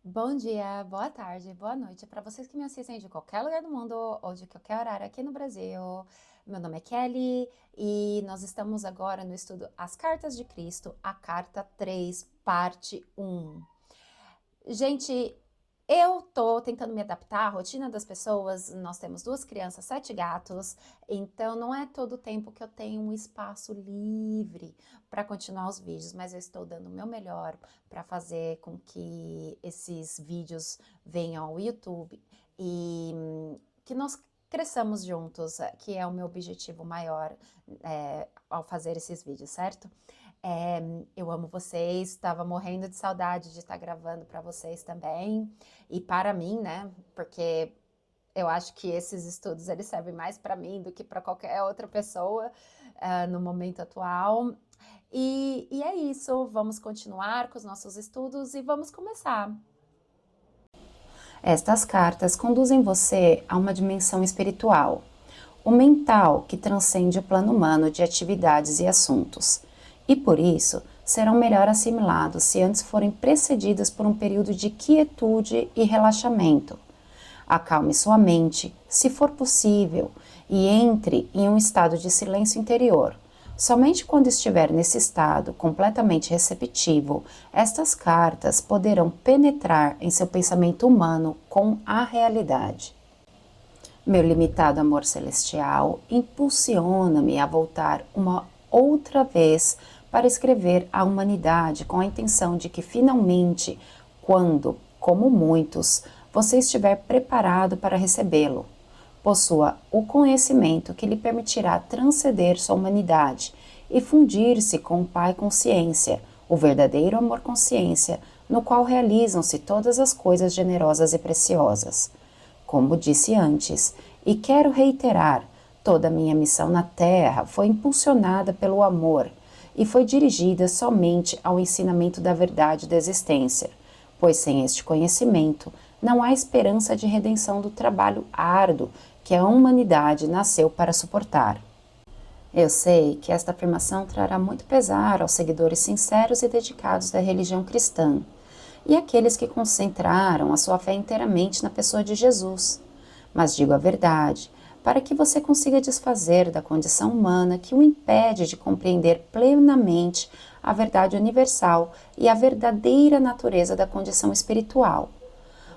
Bom dia, boa tarde, boa noite para vocês que me assistem de qualquer lugar do mundo ou de qualquer horário aqui no Brasil. Meu nome é Kelly e nós estamos agora no estudo As Cartas de Cristo, a carta 3, parte 1. Gente, eu tô tentando me adaptar à rotina das pessoas. Nós temos 2 crianças, 7 gatos, então não é todo o tempo que eu tenho um espaço livre para continuar os vídeos, mas eu estou dando o meu melhor para fazer com que esses vídeos venham ao YouTube e que nós cresçamos juntos, que é o meu objetivo maior ao fazer esses vídeos, certo? É, eu amo vocês, estava morrendo de saudade de estar gravando para vocês também e para mim, né? Porque eu acho que esses estudos eles servem mais para mim do que para qualquer outra pessoa no momento atual. E é isso, vamos continuar com os nossos estudos e vamos começar. Estas cartas conduzem você a uma dimensão espiritual, o mental que transcende o plano humano de atividades e assuntos, e por isso serão melhor assimilados se antes forem precedidas por um período de quietude e relaxamento. Acalme sua mente, se for possível, e entre em um estado de silêncio interior. Somente quando estiver nesse estado completamente receptivo, estas cartas poderão penetrar em seu pensamento humano com a realidade. Meu limitado amor celestial impulsiona-me a voltar uma outra vez para escrever à humanidade com a intenção de que finalmente, quando, como muitos, você estiver preparado para recebê-lo, possua o conhecimento que lhe permitirá transcender sua humanidade e fundir-se com o Pai Consciência, o verdadeiro amor consciência, no qual realizam-se todas as coisas generosas e preciosas. Como disse antes, e quero reiterar, toda a minha missão na Terra foi impulsionada pelo amor e foi dirigida somente ao ensinamento da verdade da existência, pois sem este conhecimento não há esperança de redenção do trabalho árduo que a humanidade nasceu para suportar. Eu sei que esta afirmação trará muito pesar aos seguidores sinceros e dedicados da religião cristã e àqueles que concentraram a sua fé inteiramente na pessoa de Jesus. Mas digo a verdade, para que você consiga desfazer da condição humana que o impede de compreender plenamente a verdade universal e a verdadeira natureza da condição espiritual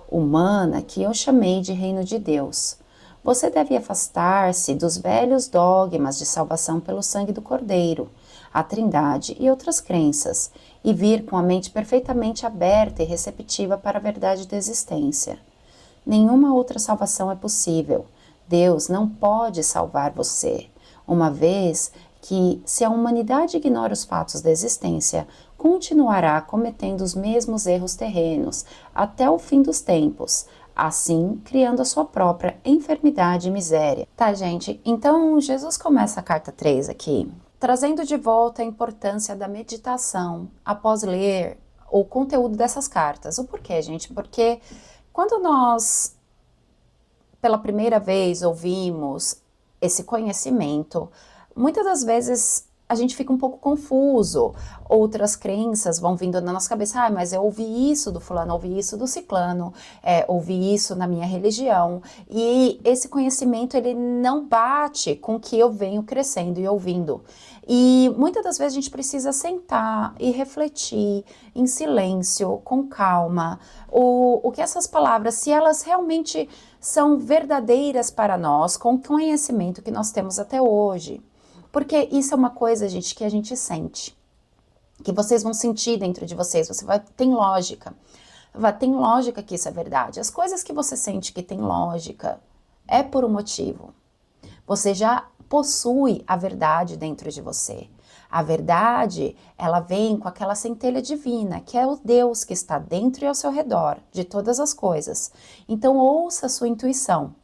humana que eu chamei de reino de Deus. Você deve afastar-se dos velhos dogmas de salvação pelo sangue do Cordeiro, a Trindade e outras crenças, e vir com a mente perfeitamente aberta e receptiva para a verdade da existência. Nenhuma outra salvação é possível. Deus não pode salvar você, uma vez que, se a humanidade ignora os fatos da existência, continuará cometendo os mesmos erros terrenos até o fim dos tempos, assim criando a sua própria enfermidade e miséria. Tá, gente? Então, Jesus começa a carta 3 aqui, trazendo de volta a importância da meditação após ler o conteúdo dessas cartas. O porquê, gente? Porque quando nós, pela primeira vez, ouvimos esse conhecimento, muitas das vezes a gente fica um pouco confuso. Outras crenças vão vindo na nossa cabeça. Ah, mas eu ouvi isso do fulano, ouvi isso do ciclano, ouvi isso na minha religião. E esse conhecimento, ele não bate com o que eu venho crescendo e ouvindo. E muitas das vezes a gente precisa sentar e refletir em silêncio, com calma, o que essas palavras, se elas realmente são verdadeiras para nós, com o conhecimento que nós temos até hoje. Porque isso é uma coisa, gente, que a gente sente, que vocês vão sentir dentro de vocês, tem lógica. Tem lógica que isso é verdade. As coisas que você sente que tem lógica é por um motivo. Você já possui a verdade dentro de você. A verdade, ela vem com aquela centelha divina, que é o Deus que está dentro e ao seu redor de todas as coisas. Então, ouça a sua intuição.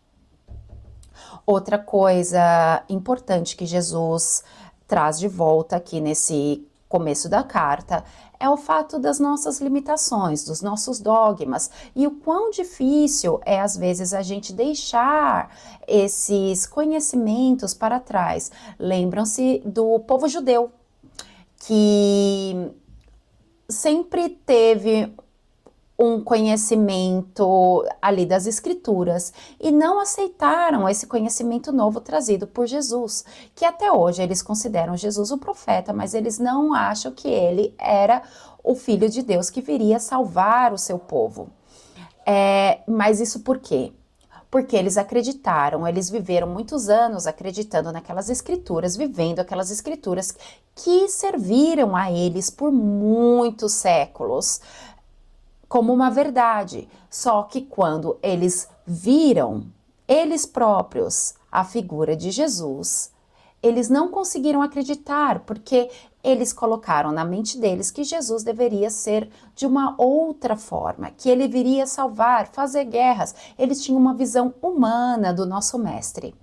Outra coisa importante que Jesus traz de volta aqui nesse começo da carta é o fato das nossas limitações, dos nossos dogmas e o quão difícil é às vezes a gente deixar esses conhecimentos para trás. Lembram-se do povo judeu, que sempre teve um conhecimento ali das escrituras e não aceitaram esse conhecimento novo trazido por Jesus, que até hoje eles consideram Jesus o profeta, mas eles não acham que ele era o Filho de Deus que viria salvar o seu povo. Mas isso por quê? Porque eles acreditaram, eles viveram muitos anos acreditando naquelas escrituras, vivendo aquelas escrituras que serviram a eles por muitos séculos como uma verdade. Só que quando eles viram eles próprios a figura de Jesus, eles não conseguiram acreditar, porque eles colocaram na mente deles que Jesus deveria ser de uma outra forma, que ele viria salvar, fazer guerras. Eles tinham uma visão humana do nosso mestre.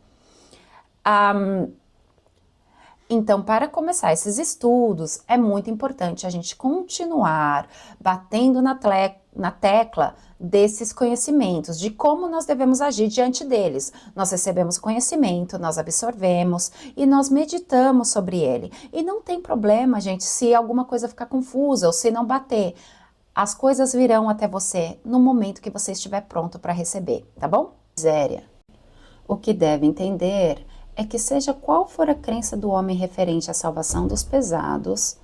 Então, para começar esses estudos, é muito importante a gente continuar batendo na tecla desses conhecimentos, de como nós devemos agir diante deles. Nós recebemos conhecimento, nós absorvemos e nós meditamos sobre ele. E não tem problema, gente, se alguma coisa ficar confusa ou se não bater. As coisas virão até você no momento que você estiver pronto para receber, tá bom? Miséria. O que deve entender é que, seja qual for a crença do homem referente à salvação dos pesados,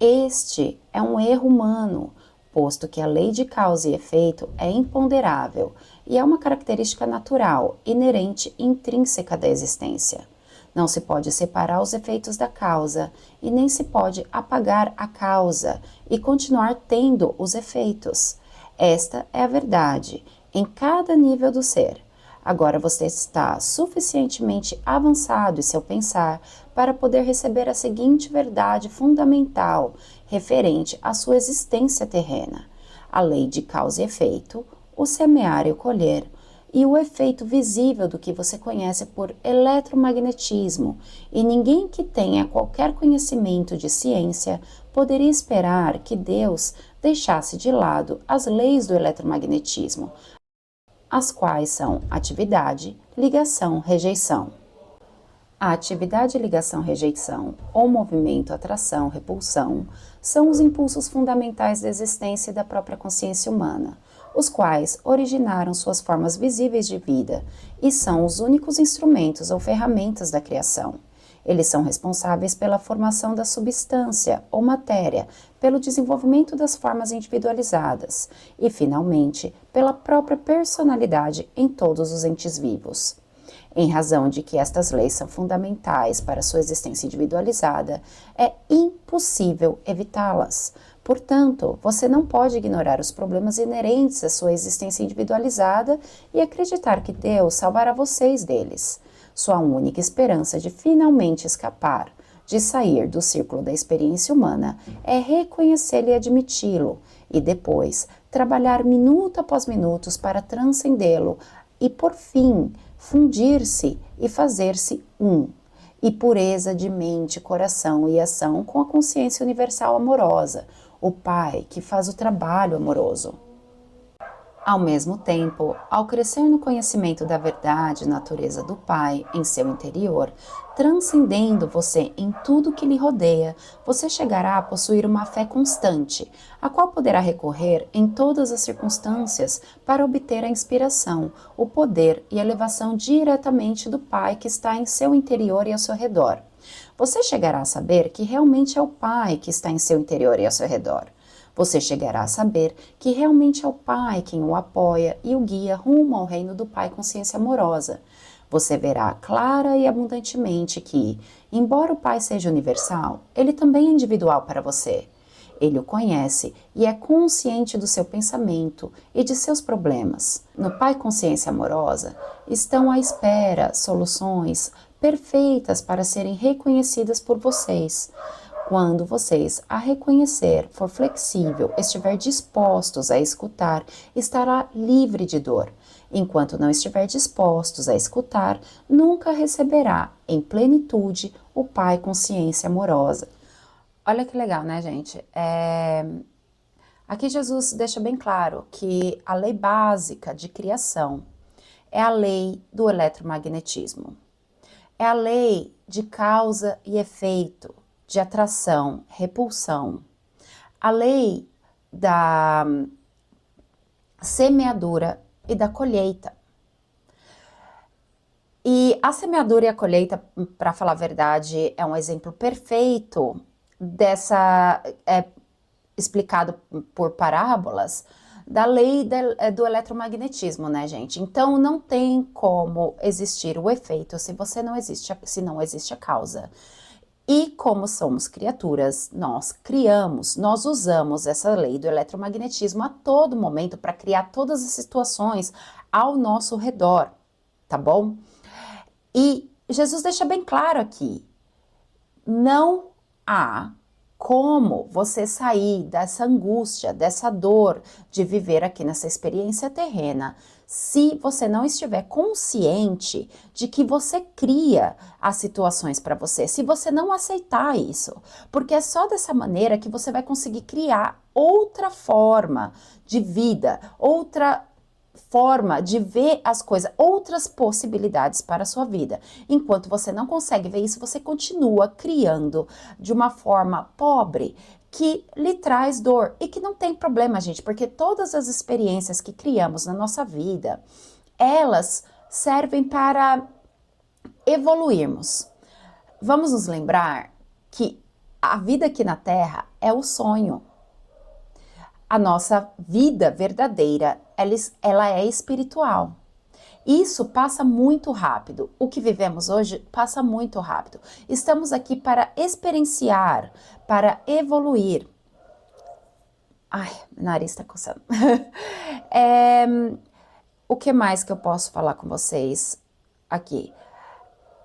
este é um erro humano, posto que a lei de causa e efeito é imponderável e é uma característica natural, inerente e intrínseca da existência. Não se pode separar os efeitos da causa e nem se pode apagar a causa e continuar tendo os efeitos. Esta é a verdade em cada nível do ser. Agora você está suficientemente avançado em seu pensar para poder receber a seguinte verdade fundamental referente à sua existência terrena: a lei de causa e efeito, o semear e o colher, e o efeito visível do que você conhece por eletromagnetismo, e ninguém que tenha qualquer conhecimento de ciência poderia esperar que Deus deixasse de lado as leis do eletromagnetismo, as quais são atividade, ligação, rejeição. A atividade, ligação, rejeição, ou movimento, atração, repulsão, são os impulsos fundamentais da existência e da própria consciência humana, os quais originaram suas formas visíveis de vida e são os únicos instrumentos ou ferramentas da criação. Eles são responsáveis pela formação da substância ou matéria, pelo desenvolvimento das formas individualizadas e, finalmente, pela própria personalidade em todos os entes vivos. Em razão de que estas leis são fundamentais para sua existência individualizada, é impossível evitá-las. Portanto, você não pode ignorar os problemas inerentes à sua existência individualizada e acreditar que Deus salvará vocês deles. Sua única esperança de finalmente escapar, de sair do círculo da experiência humana, é reconhecê-lo e admiti-lo, e depois trabalhar minuto após minuto para transcendê-lo e, por fim, fundir-se e fazer-se um, e pureza de mente, coração e ação com a consciência universal amorosa, o Pai que faz o trabalho amoroso. Ao mesmo tempo, ao crescer no conhecimento da verdade e natureza do Pai em seu interior, transcendendo você em tudo que lhe rodeia, você chegará a possuir uma fé constante, a qual poderá recorrer em todas as circunstâncias para obter a inspiração, o poder e a elevação diretamente do Pai que está em seu interior e ao seu redor. Você chegará a saber que realmente é o Pai que está em seu interior e ao seu redor. Você chegará a saber que realmente é o Pai quem o apoia e o guia rumo ao reino do Pai Consciência Amorosa. Você verá clara e abundantemente que, embora o Pai seja universal, ele também é individual para você. Ele o conhece e é consciente do seu pensamento e de seus problemas. No Pai Consciência Amorosa estão à espera soluções perfeitas para serem reconhecidas por vocês. Quando vocês a reconhecer, for flexível, estiver dispostos a escutar, estará livre de dor. Enquanto não estiver dispostos a escutar, nunca receberá em plenitude o Pai Consciência Amorosa. Olha que legal, né, gente? Aqui Jesus deixa bem claro que a lei básica de criação é a lei do eletromagnetismo. É a lei de causa e efeito, de atração, repulsão. A lei semeadura e da colheita. E a semeadura e a colheita, para falar a verdade, é um exemplo perfeito dessa, explicado por parábolas, da lei do eletromagnetismo, né, gente? Então não tem como existir o efeito se não existe a causa. E como somos criaturas, nós usamos essa lei do eletromagnetismo a todo momento para criar todas as situações ao nosso redor, tá bom? E Jesus deixa bem claro aqui, não há como você sair dessa angústia, dessa dor de viver aqui nessa experiência terrena, se você não estiver consciente de que você cria as situações para você, se você não aceitar isso, porque é só dessa maneira que você vai conseguir criar outra forma de vida, outra forma de ver as coisas, outras possibilidades para a sua vida. Enquanto você não consegue ver isso, você continua criando de uma forma pobre que lhe traz dor e que não tem problema, gente, porque todas as experiências que criamos na nossa vida, elas servem para evoluirmos. Vamos nos lembrar que a vida aqui na Terra é o sonho. A nossa vida verdadeira, ela é espiritual. Isso passa muito rápido. O que vivemos hoje passa muito rápido. Estamos aqui para experienciar, para evoluir. Ai, meu nariz está coçando. O que mais que eu posso falar com vocês aqui?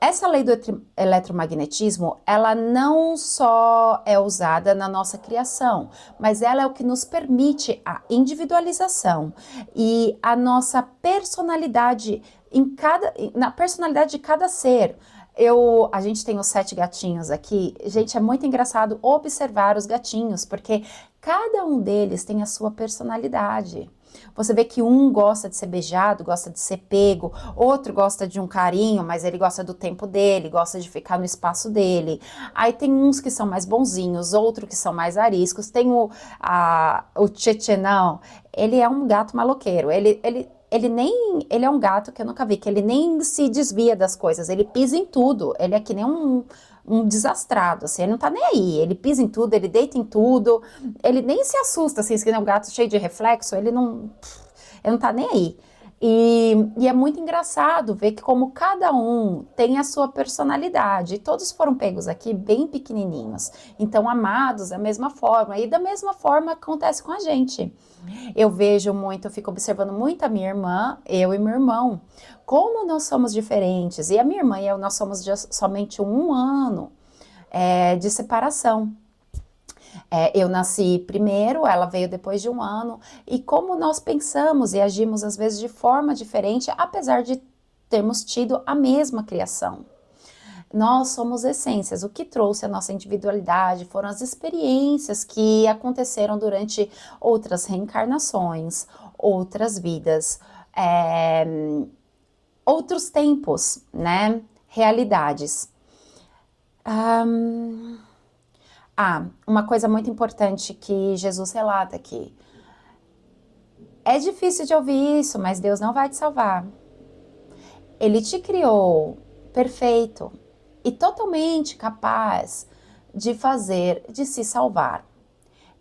Essa lei do eletromagnetismo, ela não só é usada na nossa criação, mas ela é o que nos permite a individualização e a nossa personalidade na personalidade de cada ser. A gente tem os 7 gatinhos aqui. Gente, é muito engraçado observar os gatinhos, porque cada um deles tem a sua personalidade. Você vê que um gosta de ser beijado, gosta de ser pego, outro gosta de um carinho, mas ele gosta do tempo dele, gosta de ficar no espaço dele. Aí tem uns que são mais bonzinhos, outros que são mais ariscos. Tem o Tchetchenão, ele é um gato maloqueiro, ele é um gato que eu nunca vi, que ele nem se desvia das coisas, ele pisa em tudo, ele é que nem um desastrado, assim, ele não tá nem aí, ele pisa em tudo, ele deita em tudo, ele nem se assusta, assim, se é um gato cheio de reflexo, ele não tá nem aí. E é muito engraçado ver que como cada um tem a sua personalidade, e todos foram pegos aqui bem pequenininhos, então amados da mesma forma, e da mesma forma acontece com a gente. Eu fico observando muito a minha irmã, eu e meu irmão, como nós somos diferentes, e a minha irmã e eu, nós somos de somente 1 ano de separação. Eu nasci primeiro, ela veio depois de 1 ano, e como nós pensamos e agimos às vezes de forma diferente, apesar de termos tido a mesma criação. Nós somos essências, o que trouxe a nossa individualidade foram as experiências que aconteceram durante outras reencarnações, outras vidas, outros tempos, né? Realidades. Uma coisa muito importante que Jesus relata aqui. É difícil de ouvir isso, mas Deus não vai te salvar. Ele te criou perfeito e totalmente capaz de se salvar.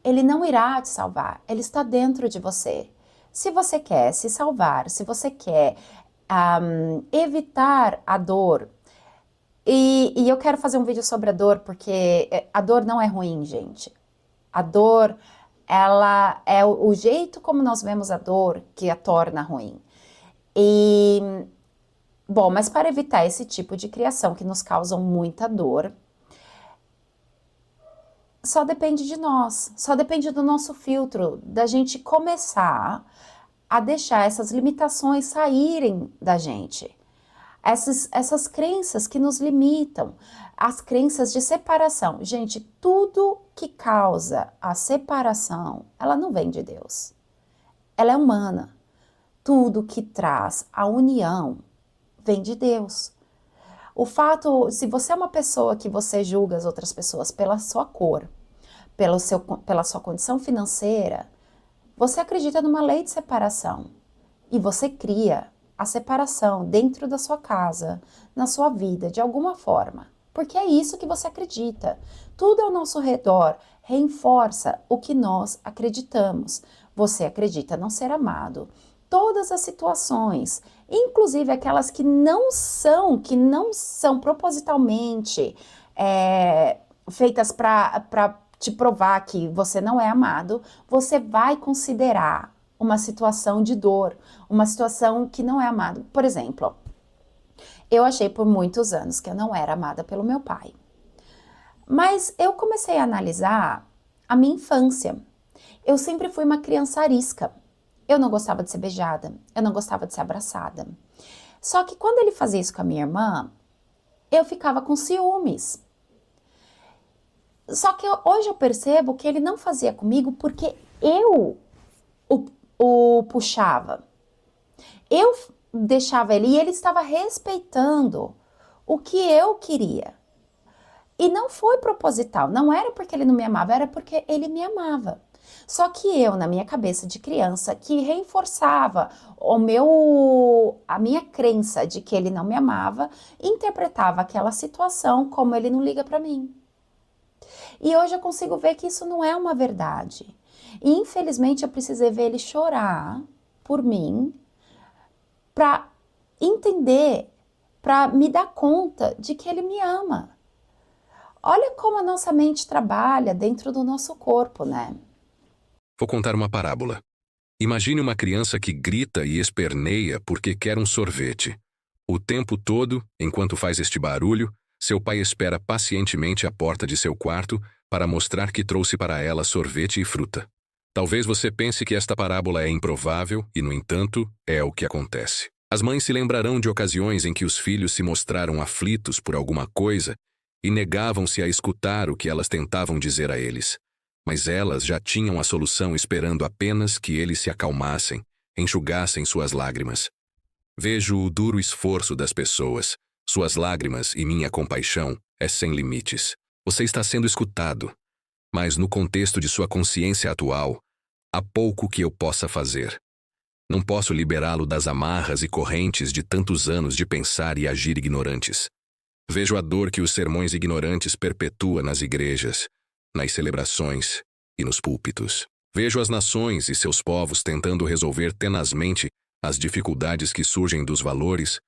Ele não irá te salvar, ele está dentro de você. Se você quer se salvar, se você quer evitar a dor, e eu quero fazer um vídeo sobre a dor, porque a dor não é ruim, gente. A dor, ela é o jeito como nós vemos a dor que a torna ruim. Bom, mas para evitar esse tipo de criação que nos causam muita dor, só depende de nós, só depende do nosso filtro, da gente começar a deixar essas limitações saírem da gente. Essas crenças que nos limitam, as crenças de separação. Gente, tudo que causa a separação, ela não vem de Deus. Ela é humana. Tudo que traz a união vem de Deus. Se você é uma pessoa que você julga as outras pessoas pela sua cor, pela sua condição financeira, Você acredita numa lei de separação e você cria a separação dentro da sua casa, na sua vida, de alguma forma. Porque é isso que você acredita. Tudo ao nosso redor reforça o que nós acreditamos. Você acredita não ser amado. Todas as situações, inclusive aquelas que não são propositalmente feitas para te provar que você não é amado, você vai considerar uma situação de dor, uma situação que não é amado. Por exemplo, eu achei por muitos anos que eu não era amada pelo meu pai. Mas eu comecei a analisar a minha infância. Eu sempre fui uma criança arisca. Eu não gostava de ser beijada, eu não gostava de ser abraçada. Só que quando ele fazia isso com a minha irmã, eu ficava com ciúmes. Só que hoje eu percebo que ele não fazia comigo porque eu o puxava. Eu deixava ele e ele estava respeitando o que eu queria. E não foi proposital, não era porque ele não me amava, era porque ele me amava. Só que eu, na minha cabeça de criança, que reforçava a minha crença de que ele não me amava, interpretava aquela situação como ele não liga para mim. E hoje eu consigo ver que isso não é uma verdade. E infelizmente eu precisei ver ele chorar por mim para entender, para me dar conta de que ele me ama. Olha como a nossa mente trabalha dentro do nosso corpo, né? Vou contar uma parábola. Imagine uma criança que grita e esperneia porque quer um sorvete. O tempo todo, enquanto faz este barulho, seu pai espera pacientemente à porta de seu quarto para mostrar que trouxe para ela sorvete e fruta. Talvez você pense que esta parábola é improvável e, no entanto, é o que acontece. As mães se lembrarão de ocasiões em que os filhos se mostraram aflitos por alguma coisa e negavam-se a escutar o que elas tentavam dizer a eles. Mas elas já tinham a solução esperando apenas que eles se acalmassem, enxugassem suas lágrimas. Vejo o duro esforço das pessoas, suas lágrimas e minha compaixão é sem limites. Você está sendo escutado, mas no contexto de sua consciência atual, há pouco que eu possa fazer. Não posso liberá-lo das amarras e correntes de tantos anos de pensar e agir ignorantes. Vejo a dor que os sermões ignorantes perpetuam nas igrejas, nas celebrações e nos púlpitos. Vejo as nações e seus povos tentando resolver tenazmente as dificuldades que surgem dos valores,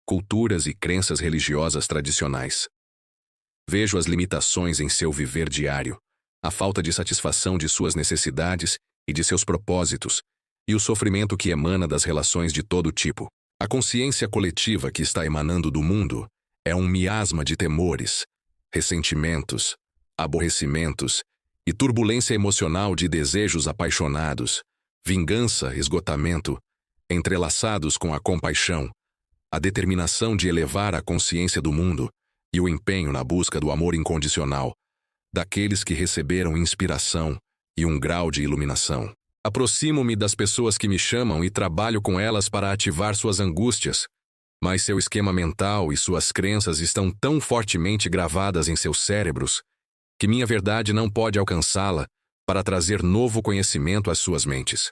culturas e crenças religiosas tradicionais. Vejo as limitações em seu viver diário, a falta de satisfação de suas necessidades e de seus propósitos, e o sofrimento que emana das relações de todo tipo. A consciência coletiva que está emanando do mundo é um miasma de temores, ressentimentos, aborrecimentos e turbulência emocional de desejos apaixonados, vingança, esgotamento, entrelaçados com a compaixão, a determinação de elevar a consciência do mundo e o empenho na busca do amor incondicional, daqueles que receberam inspiração e um grau de iluminação. Aproximo-me das pessoas que me chamam e trabalho com elas para ativar suas angústias, mas seu esquema mental e suas crenças estão tão fortemente gravadas em seus cérebros que minha verdade não pode alcançá-la para trazer novo conhecimento às suas mentes.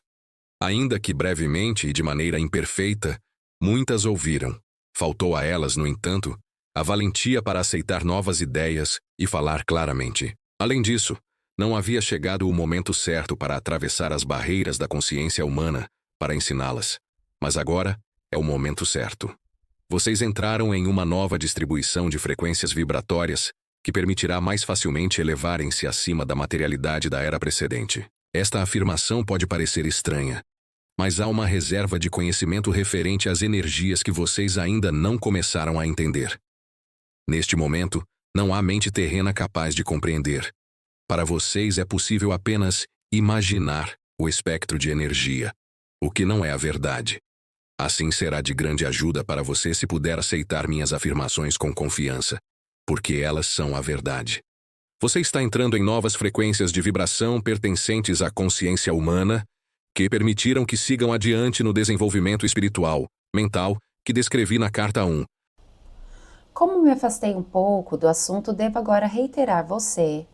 Ainda que brevemente e de maneira imperfeita, muitas ouviram. Faltou a elas, no entanto, a valentia para aceitar novas ideias e falar claramente. Além disso, não havia chegado o momento certo para atravessar as barreiras da consciência humana para ensiná-las. Mas agora é o momento certo. Vocês entraram em uma nova distribuição de frequências vibratórias que permitirá mais facilmente elevarem-se acima da materialidade da era precedente. Esta afirmação pode parecer estranha, mas há uma reserva de conhecimento referente às energias que vocês ainda não começaram a entender. Neste momento, não há mente terrena capaz de compreender. Para vocês é possível apenas imaginar o espectro de energia, o que não é a verdade. Assim será de grande ajuda para você se puder aceitar minhas afirmações com confiança, porque elas são a verdade. Você está entrando em novas frequências de vibração pertencentes à consciência humana que permitiram que sigam adiante no desenvolvimento espiritual, mental, que descrevi na Carta 1. Como me afastei um pouco do assunto, devo agora reiterar você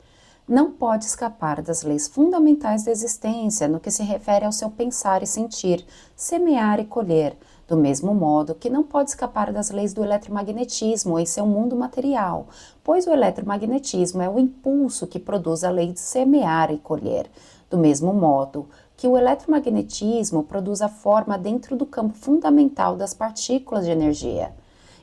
não pode escapar das leis fundamentais da existência no que se refere ao seu pensar e sentir, semear e colher, do mesmo modo que não pode escapar das leis do eletromagnetismo em seu mundo material, pois o eletromagnetismo é o impulso que produz a lei de semear e colher, do mesmo modo que o eletromagnetismo produz a forma dentro do campo fundamental das partículas de energia.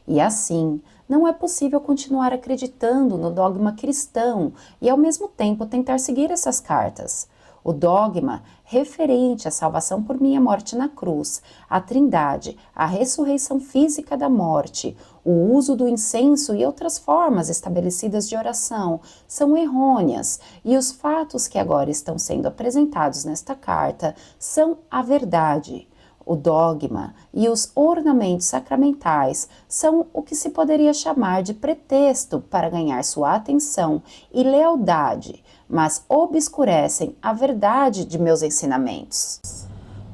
E assim, não é possível continuar acreditando no dogma cristão e ao mesmo tempo tentar seguir essas cartas. O dogma referente à salvação por minha morte na cruz, a Trindade, a ressurreição física da morte, o uso do incenso e outras formas estabelecidas de oração são errôneas, e os fatos que agora estão sendo apresentados nesta carta são a verdade. O dogma e os ornamentos sacramentais são o que se poderia chamar de pretexto para ganhar sua atenção e lealdade, mas obscurecem a verdade de meus ensinamentos.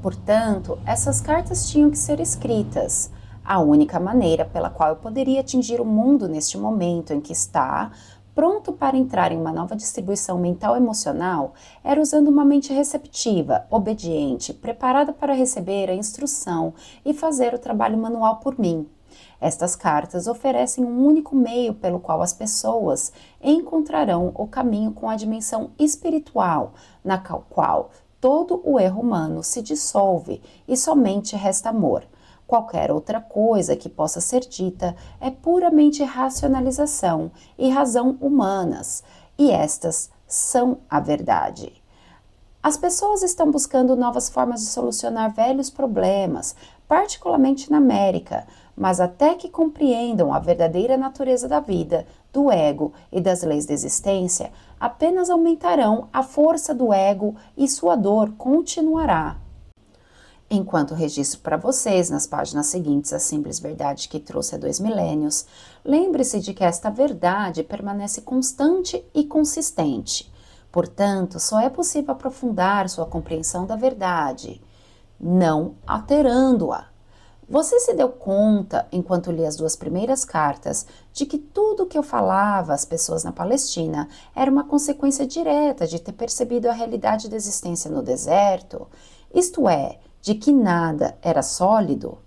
Portanto, essas cartas tinham que ser escritas. A única maneira pela qual eu poderia atingir o mundo neste momento em que está, pronto para entrar em uma nova distribuição mental-emocional, era usando uma mente receptiva, obediente, preparada para receber a instrução e fazer o trabalho manual por mim. Estas cartas oferecem um único meio pelo qual as pessoas encontrarão o caminho com a dimensão espiritual, na qual todo o erro humano se dissolve e somente resta amor. Qualquer outra coisa que possa ser dita é puramente racionalização e razão humanas, e estas são a verdade. As pessoas estão buscando novas formas de solucionar velhos problemas, particularmente na América, mas até que compreendam a verdadeira natureza da vida, do ego e das leis da existência, apenas aumentarão a força do ego e sua dor continuará. Enquanto registro para vocês, nas páginas seguintes, a simples verdade que trouxe há 2 milênios, lembre-se de que esta verdade permanece constante e consistente. Portanto, só é possível aprofundar sua compreensão da verdade, não alterando-a. Você se deu conta, enquanto li as 2 primeiras cartas, de que tudo o que eu falava às pessoas na Palestina era uma consequência direta de ter percebido a realidade da existência no deserto? Isto é, de que nada era sólido?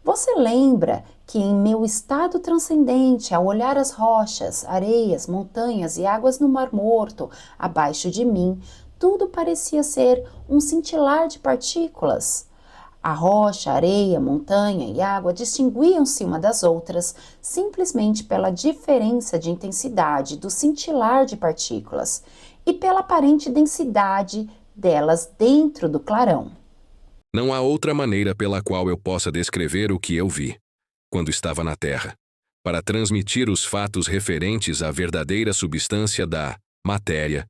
Você lembra que em meu estado transcendente, ao olhar as rochas, areias, montanhas e águas no Mar Morto abaixo de mim, tudo parecia ser um cintilar de partículas? A rocha, areia, montanha e água distinguiam-se uma das outras simplesmente pela diferença de intensidade do cintilar de partículas e pela aparente densidade delas dentro do clarão. Não há outra maneira pela qual eu possa descrever o que eu vi, quando estava na Terra, para transmitir os fatos referentes à verdadeira substância da matéria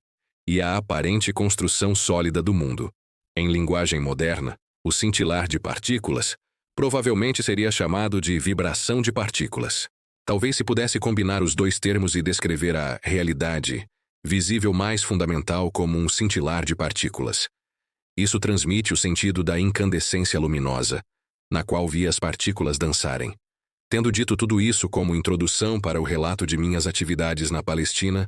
e à aparente construção sólida do mundo. Em linguagem moderna, o cintilar de partículas provavelmente seria chamado de vibração de partículas. Talvez se pudesse combinar os 2 termos e descrever a realidade visível mais fundamental como um cintilar de partículas. Isso transmite o sentido da incandescência luminosa, na qual vi as partículas dançarem. Tendo dito tudo isso como introdução para o relato de minhas atividades na Palestina,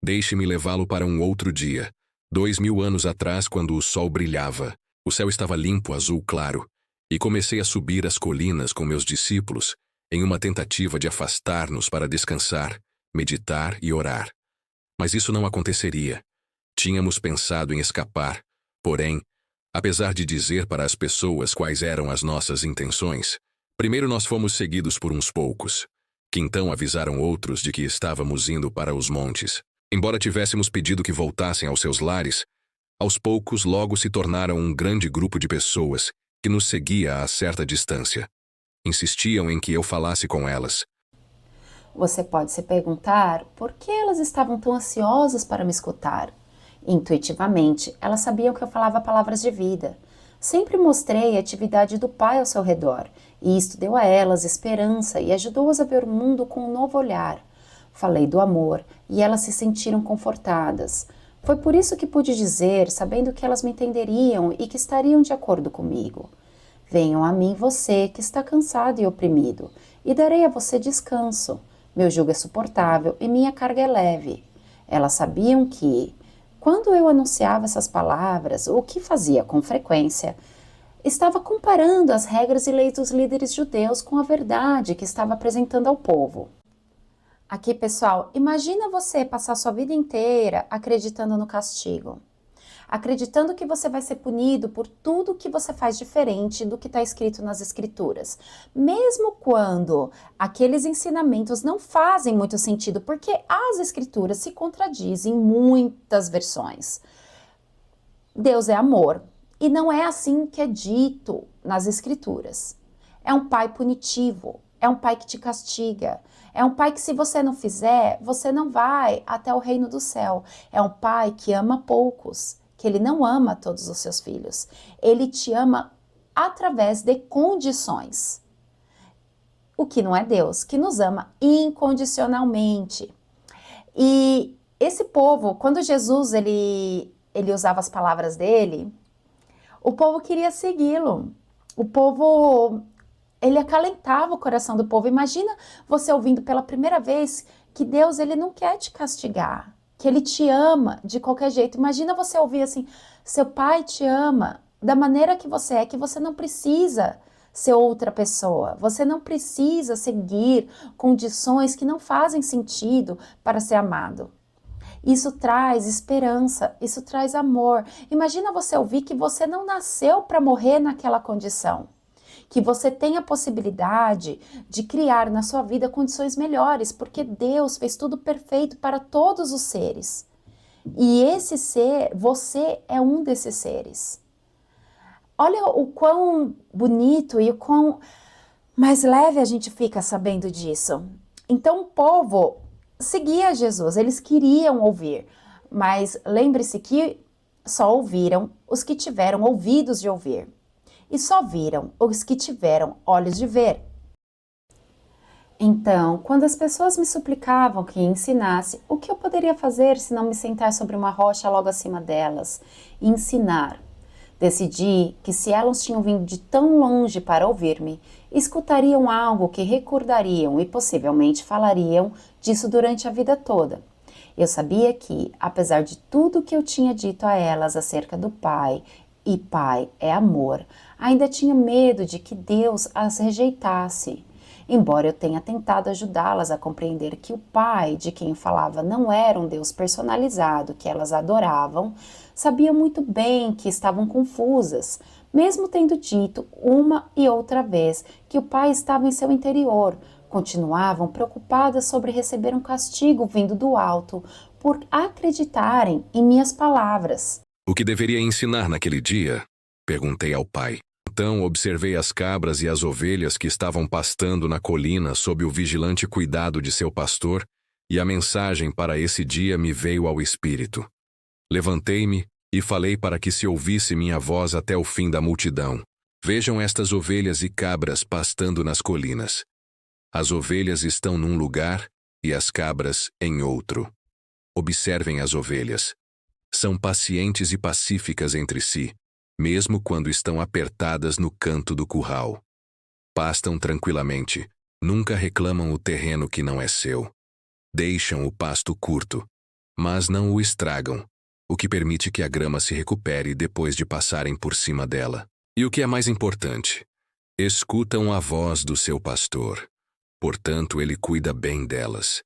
deixe-me levá-lo para um outro dia, 2000 anos atrás, quando o sol brilhava, o céu estava limpo, azul claro, e comecei a subir as colinas com meus discípulos, em uma tentativa de afastar-nos para descansar, meditar e orar. Mas isso não aconteceria. Tínhamos pensado em escapar. Porém, apesar de dizer para as pessoas quais eram as nossas intenções, primeiro nós fomos seguidos por uns poucos, que então avisaram outros de que estávamos indo para os montes. Embora tivéssemos pedido que voltassem aos seus lares, aos poucos logo se tornaram um grande grupo de pessoas que nos seguia a certa distância. Insistiam em que eu falasse com elas. Você pode se perguntar por que elas estavam tão ansiosas para me escutar. Intuitivamente, elas sabiam que eu falava palavras de vida. Sempre mostrei a atividade do Pai ao seu redor, e isto deu a elas esperança e ajudou-as a ver o mundo com um novo olhar. Falei do amor, e elas se sentiram confortadas. Foi por isso que pude dizer, sabendo que elas me entenderiam e que estariam de acordo comigo. Venham a mim você que está cansado e oprimido, e darei a você descanso. Meu jugo é suportável e minha carga é leve. Elas sabiam que, Quando eu anunciava essas palavras, o que fazia com frequência, estava comparando as regras e leis dos líderes judeus com a verdade que estava apresentando ao povo. Aqui, pessoal, imagina você passar sua vida inteira acreditando no castigo, acreditando que você vai ser punido por tudo que você faz diferente do que está escrito nas Escrituras, mesmo quando aqueles ensinamentos não fazem muito sentido, porque as Escrituras se contradizem em muitas versões. Deus é amor, e não é assim que é dito nas Escrituras. É um pai punitivo, é um pai que te castiga, é um pai que, se você não fizer, você não vai até o reino do céu. É um pai que ama poucos, que ele não ama todos os seus filhos. Ele te ama através de condições. O que não é Deus, que nos ama incondicionalmente. E esse povo, quando Jesus ele usava as palavras dele, o povo queria segui-lo. O povo, ele acalentava o coração do povo. Imagina você ouvindo pela primeira vez que Deus, ele não quer te castigar, que ele te ama de qualquer jeito. Imagina você ouvir assim, seu pai te ama da maneira que você é, que você não precisa ser outra pessoa. Você não precisa seguir condições que não fazem sentido para ser amado. Isso traz esperança, isso traz amor. Imagina você ouvir que você não nasceu para morrer naquela condição, que você tem a possibilidade de criar na sua vida condições melhores, porque Deus fez tudo perfeito para todos os seres. E esse ser, você é um desses seres. Olha o quão bonito e o quão mais leve a gente fica sabendo disso. Então o povo seguia Jesus, eles queriam ouvir, mas lembre-se que só ouviram os que tiveram ouvidos de ouvir, e só viram os que tiveram olhos de ver. Então, quando as pessoas me suplicavam que ensinasse, o que eu poderia fazer se não me sentar sobre uma rocha logo acima delas e ensinar? Decidi que, se elas tinham vindo de tão longe para ouvir-me, escutariam algo que recordariam e possivelmente falariam disso durante a vida toda. Eu sabia que, apesar de tudo que eu tinha dito a elas acerca do Pai, e Pai é amor, ainda tinha medo de que Deus as rejeitasse. Embora eu tenha tentado ajudá-las a compreender que o Pai de quem falava não era um Deus personalizado que elas adoravam, sabiam muito bem que estavam confusas, mesmo tendo dito uma e outra vez que o Pai estava em seu interior. Continuavam preocupadas sobre receber um castigo vindo do alto por acreditarem em minhas palavras. O que deveria ensinar naquele dia? Perguntei ao pai. Então observei as cabras e as ovelhas que estavam pastando na colina sob o vigilante cuidado de seu pastor, e a mensagem para esse dia me veio ao espírito. Levantei-me e falei para que se ouvisse minha voz até o fim da multidão. Vejam estas ovelhas e cabras pastando nas colinas. As ovelhas estão num lugar e as cabras em outro. Observem as ovelhas. São pacientes e pacíficas entre si, mesmo quando estão apertadas no canto do curral. Pastam tranquilamente, nunca reclamam o terreno que não é seu. Deixam o pasto curto, mas não o estragam, o que permite que a grama se recupere depois de passarem por cima dela. E o que é mais importante, escutam a voz do seu pastor. Portanto, ele cuida bem delas.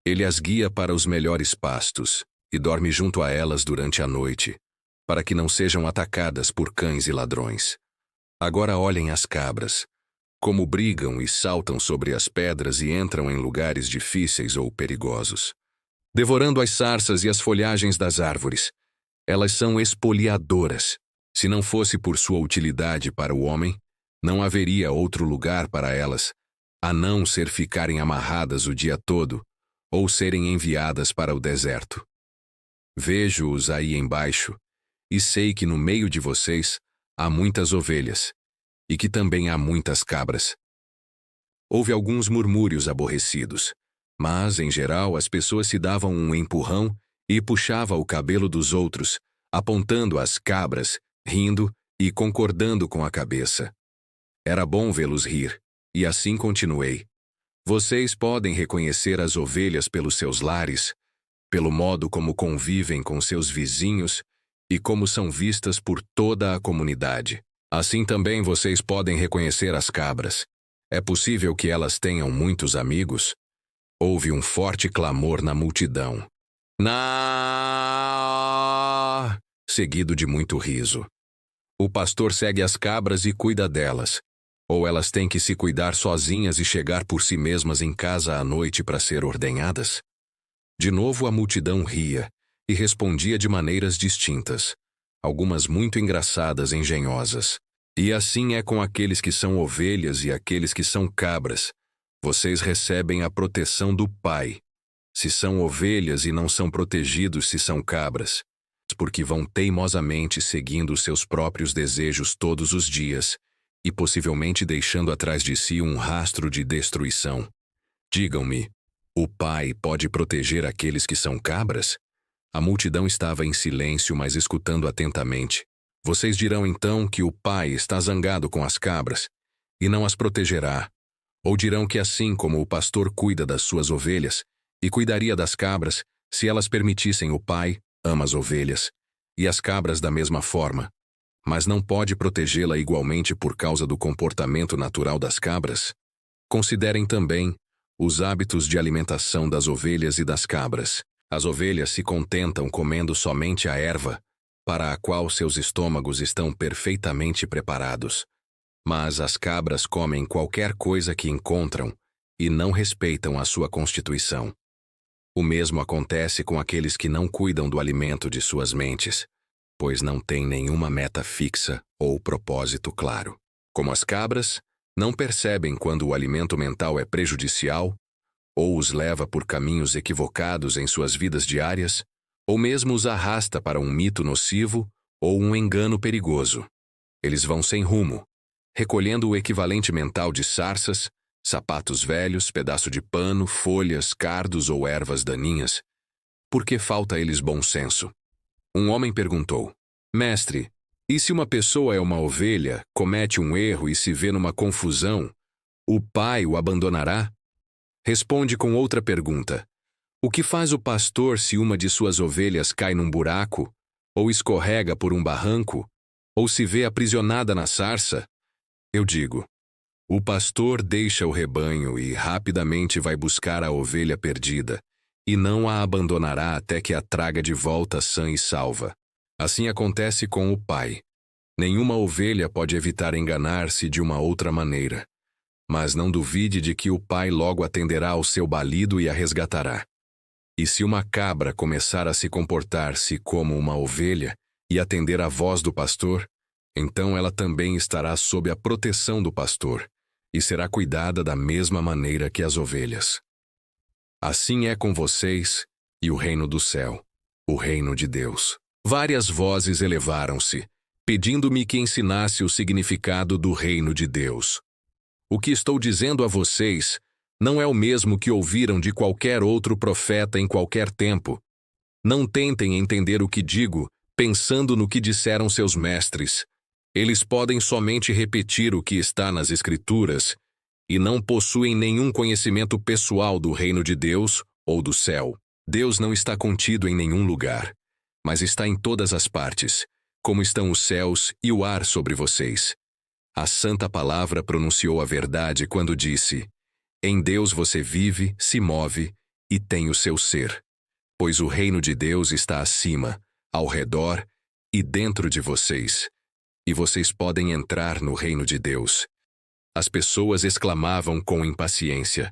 Ele as guia para os melhores pastos e dorme junto a elas durante a noite, para que não sejam atacadas por cães e ladrões. Agora olhem as cabras, como brigam e saltam sobre as pedras e entram em lugares difíceis ou perigosos, devorando as sarças e as folhagens das árvores. Elas são espoliadoras. Se não fosse por sua utilidade para o homem, não haveria outro lugar para elas, a não ser ficarem amarradas o dia todo ou serem enviadas para o deserto. Vejo-os aí embaixo, e sei que no meio de vocês há muitas ovelhas, e que também há muitas cabras. Houve alguns murmúrios aborrecidos, mas, em geral, as pessoas se davam um empurrão e puxavam o cabelo dos outros, apontando as cabras, rindo e concordando com a cabeça. Era bom vê-los rir, e assim continuei. Vocês podem reconhecer as ovelhas pelos seus lares. pelo modo como convivem com seus vizinhos e como são vistas por toda a comunidade. Assim também vocês podem reconhecer as cabras. É possível que elas tenham muitos amigos? Houve um forte clamor na multidão. Na! Seguido de muito riso. O pastor segue as cabras e cuida delas. Ou elas têm que se cuidar sozinhas e chegar por si mesmas em casa à noite para ser ordenhadas? De novo a multidão ria e respondia de maneiras distintas, algumas muito engraçadas e engenhosas. E assim é com aqueles que são ovelhas e aqueles que são cabras. Vocês recebem a proteção do Pai, se são ovelhas e não são protegidos se são cabras, porque vão teimosamente seguindo seus próprios desejos todos os dias e possivelmente deixando atrás de si um rastro de destruição. Digam-me, o Pai pode proteger aqueles que são cabras? A multidão estava em silêncio, mas escutando atentamente. Vocês dirão então que o Pai está zangado com as cabras e não as protegerá. Ou dirão que assim como o pastor cuida das suas ovelhas e cuidaria das cabras, se elas permitissem o Pai, ama as ovelhas, e as cabras da mesma forma, mas não pode protegê-la igualmente por causa do comportamento natural das cabras? Considerem também os hábitos de alimentação das ovelhas e das cabras. As ovelhas se contentam comendo somente a erva, para a qual seus estômagos estão perfeitamente preparados. Mas as cabras comem qualquer coisa que encontram e não respeitam a sua constituição. O mesmo acontece com aqueles que não cuidam do alimento de suas mentes, pois não têm nenhuma meta fixa ou propósito claro. Como as cabras, não percebem quando o alimento mental é prejudicial ou os leva por caminhos equivocados em suas vidas diárias, ou mesmo os arrasta para um mito nocivo ou um engano perigoso. Eles vão sem rumo, recolhendo o equivalente mental de sarças, sapatos velhos, pedaço de pano, folhas, cardos ou ervas daninhas, porque falta a eles bom senso. Um homem perguntou: Mestre, e se uma pessoa é uma ovelha, comete um erro e se vê numa confusão, o pai o abandonará? Responde com outra pergunta: o que faz o pastor se uma de suas ovelhas cai num buraco, ou escorrega por um barranco, ou se vê aprisionada na sarça? Eu digo: o pastor deixa o rebanho e rapidamente vai buscar a ovelha perdida, e não a abandonará até que a traga de volta sã e salva. Assim acontece com o Pai. Nenhuma ovelha pode evitar enganar-se de uma outra maneira. Mas não duvide de que o Pai logo atenderá ao seu balido e a resgatará. E se uma cabra começar a se comportar-se como uma ovelha e atender à voz do pastor, então ela também estará sob a proteção do pastor e será cuidada da mesma maneira que as ovelhas. Assim é com vocês e o reino do céu, o reino de Deus. Várias vozes elevaram-se, pedindo-me que ensinasse o significado do reino de Deus. O que estou dizendo a vocês não é o mesmo que ouviram de qualquer outro profeta em qualquer tempo. Não tentem entender o que digo, pensando no que disseram seus mestres. Eles podem somente repetir o que está nas Escrituras e não possuem nenhum conhecimento pessoal do reino de Deus ou do céu. Deus não está contido em nenhum lugar, mas está em todas as partes, como estão os céus e o ar sobre vocês. A Santa Palavra pronunciou a verdade quando disse: em Deus você vive, se move e tem o seu ser, pois o reino de Deus está acima, ao redor e dentro de vocês, e vocês podem entrar no reino de Deus. As pessoas exclamavam com impaciência: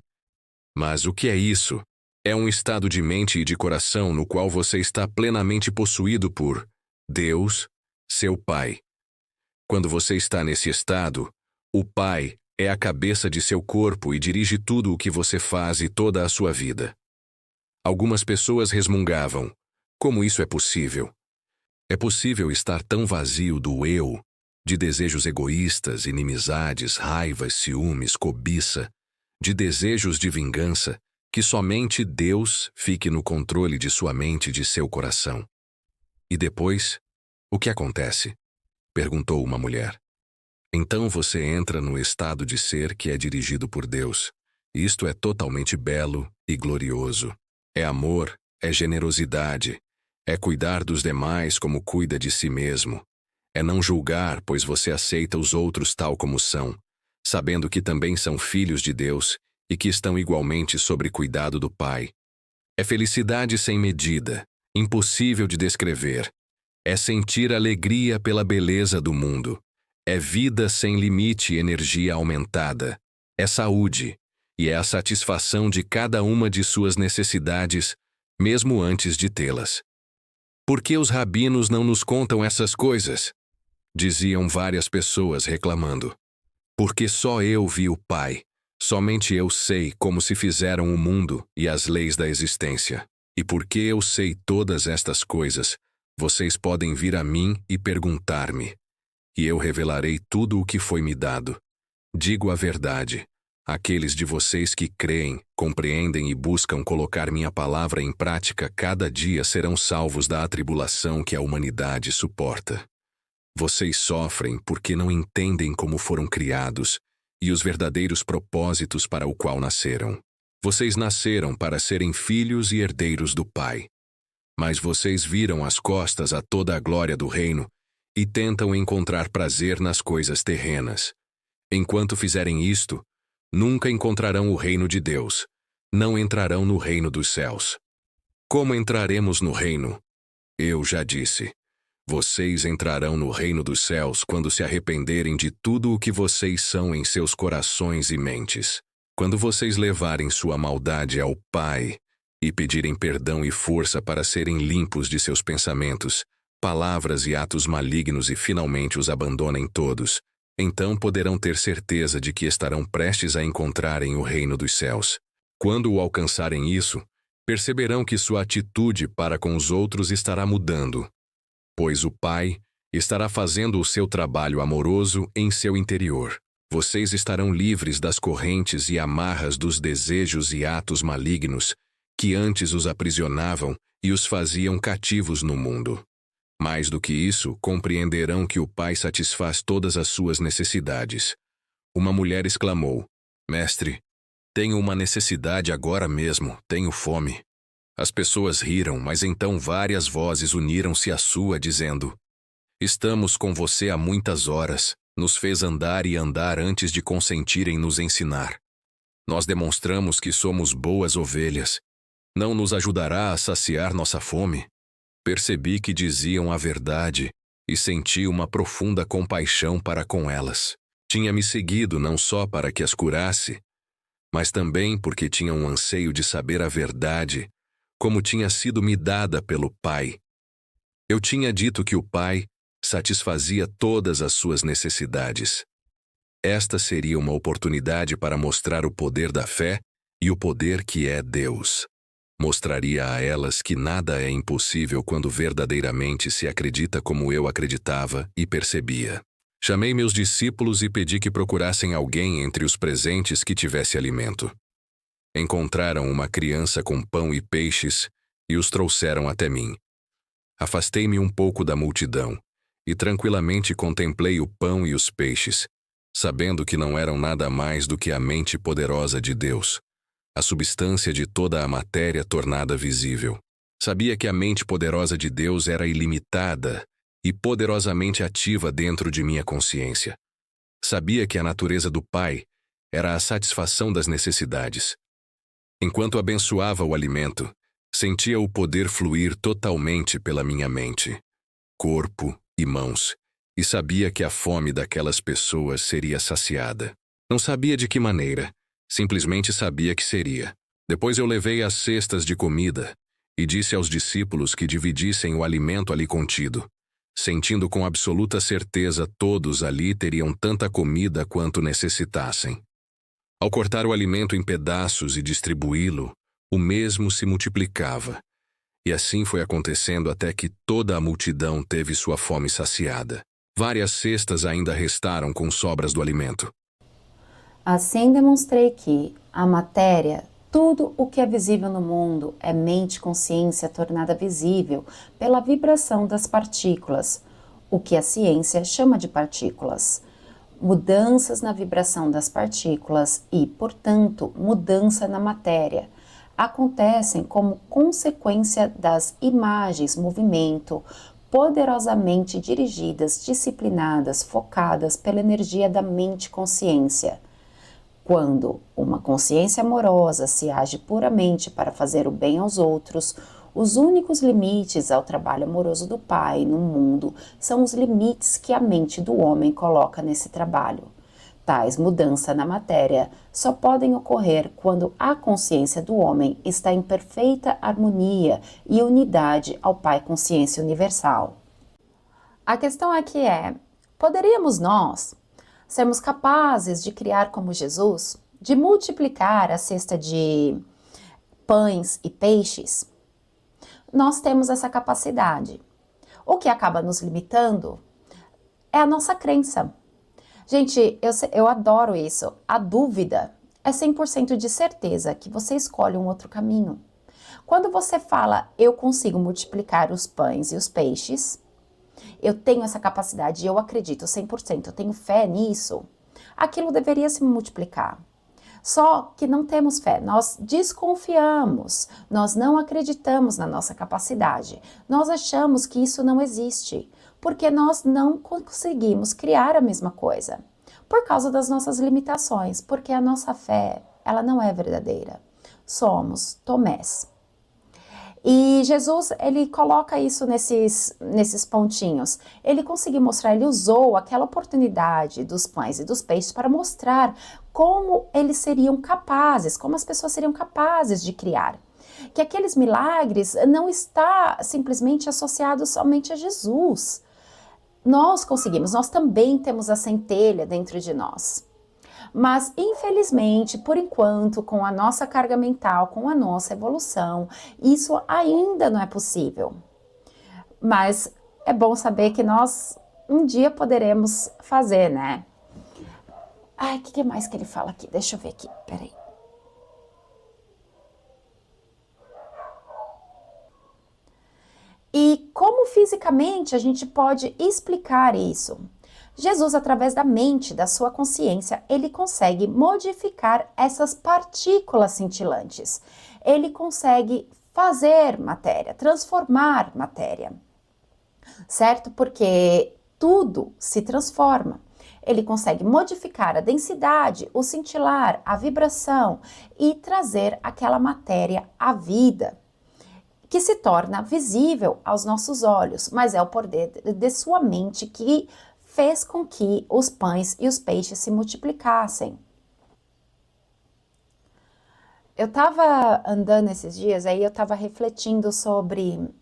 mas o que é isso? É um estado de mente e de coração no qual você está plenamente possuído por Deus, seu Pai. Quando você está nesse estado, o Pai é a cabeça de seu corpo e dirige tudo o que você faz e toda a sua vida. Algumas pessoas resmungavam: como isso é possível? É possível estar tão vazio do eu, de desejos egoístas, inimizades, raivas, ciúmes, cobiça, de desejos de vingança, que somente Deus fique no controle de sua mente e de seu coração. E depois, o que acontece? Perguntou uma mulher. Então você entra no estado de ser que é dirigido por Deus. Isto é totalmente belo e glorioso. É amor é generosidade, é cuidar dos demais como cuida de si mesmo, é não julgar, pois você aceita os outros tal como são, sabendo que também são filhos de Deus e que estão igualmente sob cuidado do Pai. É felicidade sem medida, impossível de descrever. É sentir alegria pela beleza do mundo. É vida sem limite e energia aumentada. É saúde, e é a satisfação de cada uma de suas necessidades, mesmo antes de tê-las. Por que os rabinos não nos contam essas coisas? Diziam várias pessoas reclamando. Porque só eu vi o Pai. Somente eu sei como se fizeram o mundo e as leis da existência. E porque eu sei todas estas coisas, vocês podem vir a mim e perguntar-me, e eu revelarei tudo o que foi me dado. Digo a verdade. Aqueles de vocês que creem, compreendem e buscam colocar minha palavra em prática cada dia serão salvos da atribulação que a humanidade suporta. Vocês sofrem porque não entendem como foram criados e os verdadeiros propósitos para o qual nasceram. Vocês nasceram para serem filhos e herdeiros do Pai. Mas vocês viram as costas a toda a glória do reino e tentam encontrar prazer nas coisas terrenas. Enquanto fizerem isto, nunca encontrarão o reino de Deus, não entrarão no reino dos céus. Como entraremos no reino? Eu já disse. Vocês entrarão no reino dos céus quando se arrependerem de tudo o que vocês são em seus corações e mentes. Quando vocês levarem sua maldade ao Pai e pedirem perdão e força para serem limpos de seus pensamentos, palavras e atos malignos e finalmente os abandonem todos, então poderão ter certeza de que estarão prestes a encontrarem o reino dos céus. Quando o alcançarem isso, perceberão que sua atitude para com os outros estará mudando, pois o Pai estará fazendo o seu trabalho amoroso em seu interior. Vocês estarão livres das correntes e amarras dos desejos e atos malignos que antes os aprisionavam e os faziam cativos no mundo. Mais do que isso, compreenderão que o Pai satisfaz todas as suas necessidades. Uma mulher exclamou: Mestre, tenho uma necessidade agora mesmo, tenho fome. As pessoas riram, mas então várias vozes uniram-se à sua, dizendo: Estamos com você há muitas horas, nos fez andar e andar antes de consentir em nos ensinar. Nós demonstramos que somos boas ovelhas. Não nos ajudará a saciar nossa fome? Percebi que diziam a verdade e senti uma profunda compaixão para com elas. Tinha me seguido não só para que as curasse, mas também porque tinha um anseio de saber a verdade, como tinha sido me dada pelo Pai. Eu tinha dito que o Pai satisfazia todas as suas necessidades. Esta seria uma oportunidade para mostrar o poder da fé e o poder que é Deus. Mostraria a elas que nada é impossível quando verdadeiramente se acredita como eu acreditava e percebia. Chamei meus discípulos e pedi que procurassem alguém entre os presentes que tivesse alimento. Encontraram uma criança com pão e peixes e os trouxeram até mim. Afastei-me um pouco da multidão e tranquilamente contemplei o pão e os peixes, sabendo que não eram nada mais do que a mente poderosa de Deus, a substância de toda a matéria tornada visível. Sabia que a mente poderosa de Deus era ilimitada e poderosamente ativa dentro de minha consciência. Sabia que a natureza do Pai era a satisfação das necessidades. Enquanto abençoava o alimento, sentia o poder fluir totalmente pela minha mente, corpo e mãos, e sabia que a fome daquelas pessoas seria saciada. Não sabia de que maneira, simplesmente sabia que seria. Depois eu levei as cestas de comida e disse aos discípulos que dividissem o alimento ali contido, sentindo com absoluta certeza todos ali teriam tanta comida quanto necessitassem. Ao cortar o alimento em pedaços e distribuí-lo, o mesmo se multiplicava, e assim foi acontecendo até que toda a multidão teve sua fome saciada. Várias cestas ainda restaram com sobras do alimento. Assim demonstrei que a matéria, tudo o que é visível no mundo, é mente e consciência tornada visível pela vibração das partículas, o que a ciência chama de partículas. Mudanças na vibração das partículas e, portanto, mudança na matéria. acontecem como consequência das imagens, movimento, poderosamente dirigidas, disciplinadas, focadas pela energia da mente-consciência. Quando uma consciência amorosa se age puramente para fazer o bem aos outros, os únicos limites ao trabalho amoroso do Pai no mundo são os limites que a mente do homem coloca nesse trabalho. Tais mudanças na matéria só podem ocorrer quando a consciência do homem está em perfeita harmonia e unidade ao Pai Consciência Universal. A questão aqui poderíamos nós sermos capazes de criar como Jesus, de multiplicar a cesta de pães e peixes? Nós temos essa capacidade. O que acaba nos limitando é a nossa crença. Gente, eu adoro isso. A dúvida é 100% de certeza que você escolhe um outro caminho. Quando você fala, eu consigo multiplicar os pães e os peixes, eu tenho essa capacidade, eu acredito 100%, eu tenho fé nisso, aquilo deveria se multiplicar. Só que não temos fé, nós desconfiamos, nós não acreditamos na nossa capacidade, nós achamos que isso não existe, porque nós não conseguimos criar a mesma coisa, por causa das nossas limitações, porque a nossa fé, ela não é verdadeira. Somos Tomés. E Jesus, ele coloca isso nesses pontinhos. Ele conseguiu mostrar, ele usou aquela oportunidade dos pães e dos peixes para mostrar como eles seriam capazes, como as pessoas seriam capazes de criar. Que aqueles milagres não está simplesmente associados somente a Jesus. Nós conseguimos, nós também temos a centelha dentro de nós. Mas, infelizmente, por enquanto, com a nossa carga mental, com a nossa evolução, isso ainda não é possível. Mas é bom saber que nós um dia poderemos fazer, né? Ai, o que mais que ele fala aqui? Deixa eu ver aqui, peraí. E como fisicamente a gente pode explicar isso? Jesus, através da mente, da sua consciência, ele consegue modificar essas partículas cintilantes. Ele consegue fazer matéria, transformar matéria, certo? Porque tudo se transforma. Ele consegue modificar a densidade, o cintilar, a vibração e trazer aquela matéria à vida, que se torna visível aos nossos olhos, mas é o poder de sua mente que fez com que os pães e os peixes se multiplicassem. Eu estava andando esses dias, aí eu estava refletindo sobre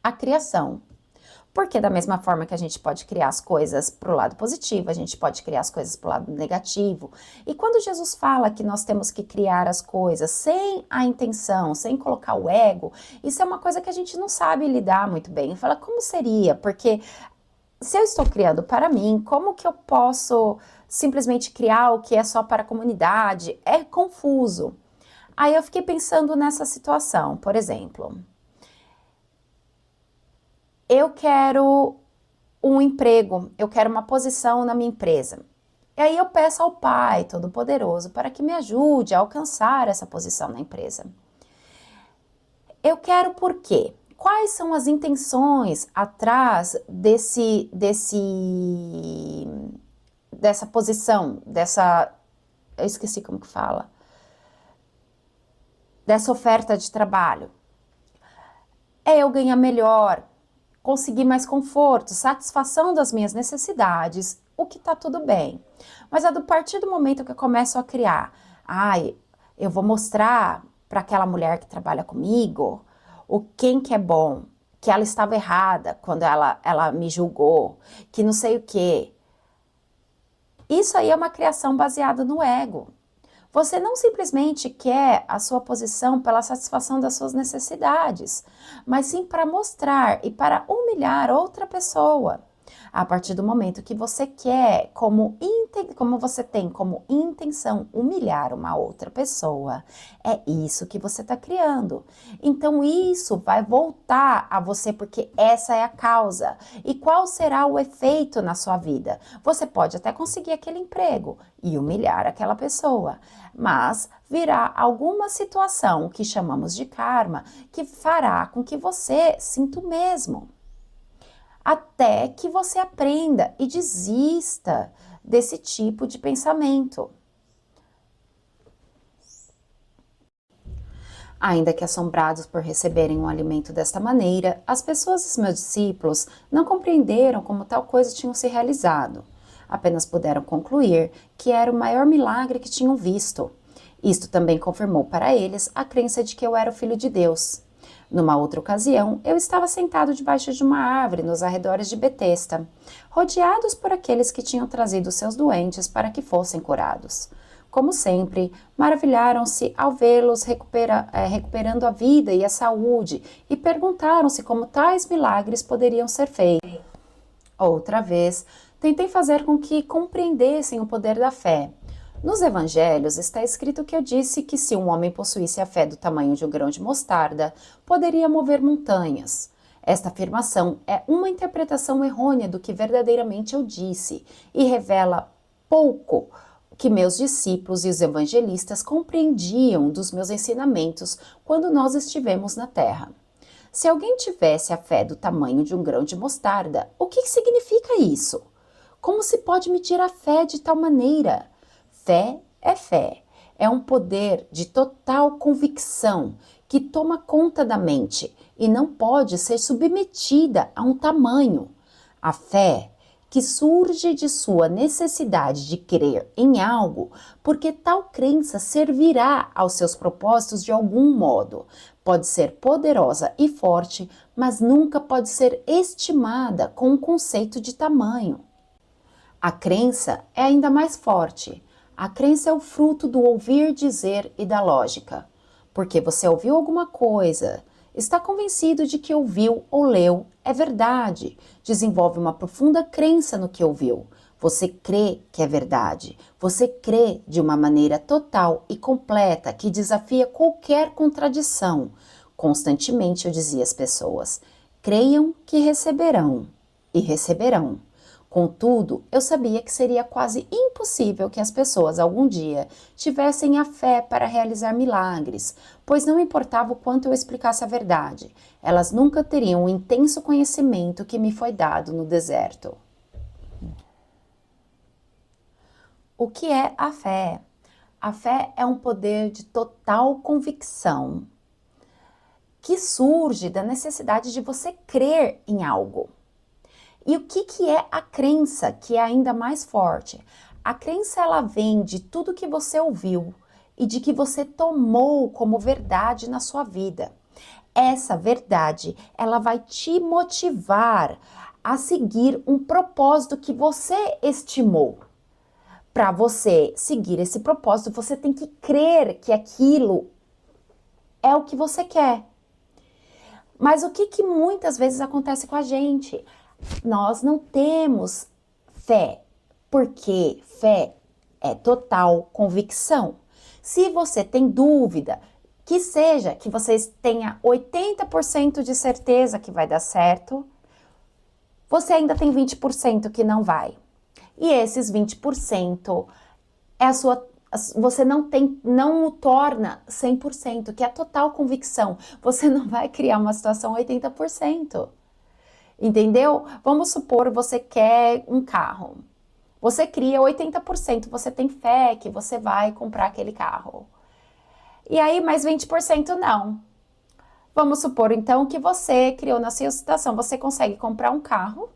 a criação. Porque da mesma forma que a gente pode criar as coisas para o lado positivo, a gente pode criar as coisas para o lado negativo. E quando Jesus fala que nós temos que criar as coisas sem a intenção, sem colocar o ego, isso é uma coisa que a gente não sabe lidar muito bem. Fala, como seria? Porque se eu estou criando para mim, como que eu posso simplesmente criar o que é só para a comunidade? É confuso. Aí eu fiquei pensando nessa situação, por exemplo. Eu quero um emprego, eu quero uma posição na minha empresa. E aí eu peço ao Pai Todo-Poderoso para que me ajude a alcançar essa posição na empresa. Eu quero por quê? Quais são as intenções atrás dessa posição, eu esqueci como que fala, dessa oferta de trabalho? É eu ganhar melhor, conseguir mais conforto, satisfação das minhas necessidades, o que tá tudo bem. Mas a partir do momento que eu começo a criar, eu vou mostrar para aquela mulher que trabalha comigo quem que é bom, que ela estava errada quando ela me julgou, que não sei o quê. Isso aí é uma criação baseada no ego. Você não simplesmente quer a sua posição pela satisfação das suas necessidades, mas sim para mostrar e para humilhar outra pessoa. A partir do momento que você quer, como você tem como intenção humilhar uma outra pessoa, é isso que você está criando. Então isso vai voltar a você porque essa é a causa. E qual será o efeito na sua vida? Você pode até conseguir aquele emprego e humilhar aquela pessoa, mas virá alguma situação que chamamos de karma que fará com que você sinta o mesmo. Até que você aprenda e desista desse tipo de pensamento. Ainda que assombrados por receberem um alimento desta maneira, as pessoas dos meus discípulos não compreenderam como tal coisa tinha se realizado. Apenas puderam concluir que era o maior milagre que tinham visto. Isto também confirmou para eles a crença de que eu era o Filho de Deus. Numa outra ocasião, eu estava sentado debaixo de uma árvore nos arredores de Betesda, rodeados por aqueles que tinham trazido seus doentes para que fossem curados. Como sempre, maravilharam-se ao vê-los recuperando a vida e a saúde e perguntaram-se como tais milagres poderiam ser feitos. Outra vez, tentei fazer com que compreendessem o poder da fé. Nos evangelhos está escrito que eu disse que se um homem possuísse a fé do tamanho de um grão de mostarda, poderia mover montanhas. Esta afirmação é uma interpretação errônea do que verdadeiramente eu disse e revela pouco que meus discípulos e os evangelistas compreendiam dos meus ensinamentos quando nós estivemos na terra. Se alguém tivesse a fé do tamanho de um grão de mostarda, o que significa isso? Como se pode medir a fé de tal maneira? Fé, é um poder de total convicção que toma conta da mente e não pode ser submetida a um tamanho. A fé que surge de sua necessidade de crer em algo, porque tal crença servirá aos seus propósitos de algum modo. Pode ser poderosa e forte, mas nunca pode ser estimada com um conceito de tamanho. A crença é ainda mais forte. A crença é o fruto do ouvir dizer e da lógica. Porque você ouviu alguma coisa, está convencido de que ouviu ou leu, é verdade. Desenvolve uma profunda crença no que ouviu. Você crê que é verdade. Você crê de uma maneira total e completa que desafia qualquer contradição. Constantemente eu dizia às pessoas: creiam que receberão, e receberão. Contudo, eu sabia que seria quase impossível que as pessoas algum dia tivessem a fé para realizar milagres, pois não importava o quanto eu explicasse a verdade, elas nunca teriam o intenso conhecimento que me foi dado no deserto. O que é a fé? A fé é um poder de total convicção que surge da necessidade de você crer em algo. E o que é a crença, que é ainda mais forte? A crença, ela vem de tudo que você ouviu e de que você tomou como verdade na sua vida. Essa verdade, ela vai te motivar a seguir um propósito que você estimou. Para você seguir esse propósito, você tem que crer que aquilo é o que você quer. Mas o que muitas vezes acontece com a gente? Nós não temos fé, porque fé é total convicção. Se você tem dúvida, que seja que você tenha 80% de certeza que vai dar certo, você ainda tem 20% que não vai. E esses 20% é você não o torna 100%, que é total convicção. Você não vai criar uma situação 80%. Entendeu? Vamos supor você quer um carro. Você cria 80%, você tem fé que você vai comprar aquele carro. E aí mais 20% não. Vamos supor então que você criou na sua situação, você consegue comprar um carro,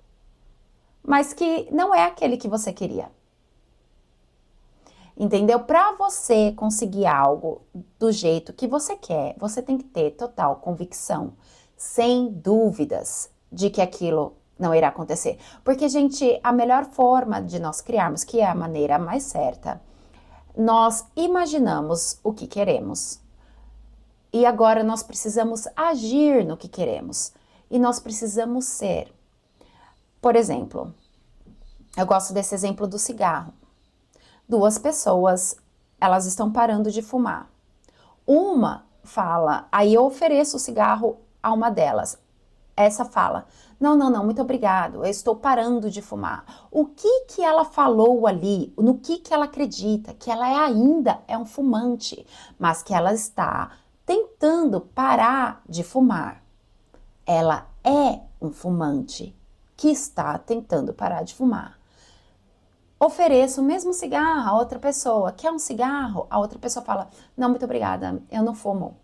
mas que não é aquele que você queria. Entendeu? Para você conseguir algo do jeito que você quer, você tem que ter total convicção, sem dúvidas de que aquilo não irá acontecer. Porque, gente, a melhor forma de nós criarmos, que é a maneira mais certa, nós imaginamos o que queremos. E agora nós precisamos agir no que queremos. E nós precisamos ser. Por exemplo, Eu gosto desse exemplo do cigarro. Duas pessoas, elas estão parando de fumar. Uma fala, aí eu ofereço o cigarro a uma delas. Essa fala, não, não, não, muito obrigado, eu estou parando de fumar. O que que ela falou ali, no que ela acredita? Que ela ainda é um fumante, mas que ela está tentando parar de fumar. Ela é um fumante que está tentando parar de fumar. Ofereço o mesmo cigarro a outra pessoa. Quer um cigarro? A outra pessoa fala, não, muito obrigada, eu não fumo.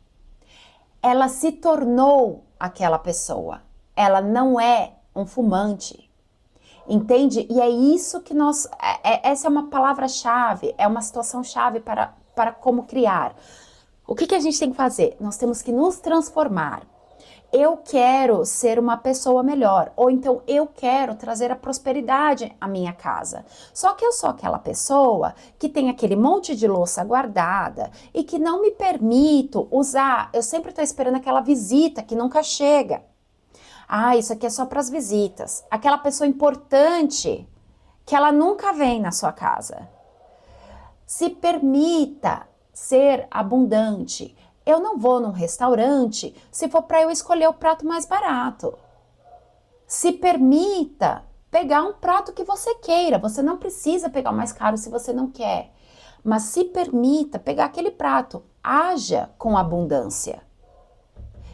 Ela se tornou aquela pessoa. Ela não é um fumante. Entende? E é isso que nós... essa é uma palavra-chave, é uma situação-chave para como criar. O que a gente tem que fazer? Nós temos que nos transformar. Eu quero ser uma pessoa melhor, ou então eu quero trazer a prosperidade à minha casa. Só que eu sou aquela pessoa que tem aquele monte de louça guardada e que não me permito usar. Eu sempre estou esperando aquela visita que nunca chega. Ah, isso aqui é só para as visitas. Aquela pessoa importante que ela nunca vem na sua casa. Se permita ser abundante. Eu não vou num restaurante se for para eu escolher o prato mais barato. Se permita pegar um prato que você queira. Você não precisa pegar o mais caro se você não quer. Mas se permita pegar aquele prato. Haja com abundância.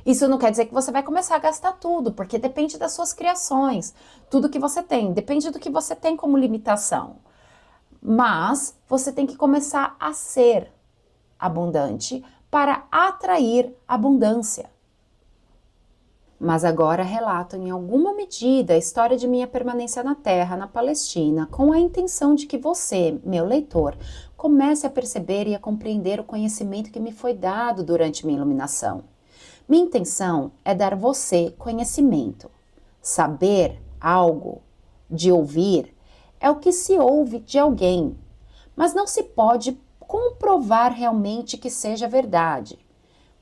Isso não quer dizer que você vai começar a gastar tudo, porque depende das suas criações. Tudo que você tem, depende do que você tem como limitação. Mas você tem que começar a ser abundante para atrair abundância. Mas agora relato em alguma medida a história de minha permanência na Terra, na Palestina, com a intenção de que você, meu leitor, comece a perceber e a compreender o conhecimento que me foi dado durante minha iluminação. Minha intenção é dar você conhecimento. Saber algo, de ouvir, é o que se ouve de alguém, mas não se pode comprovar realmente que seja verdade.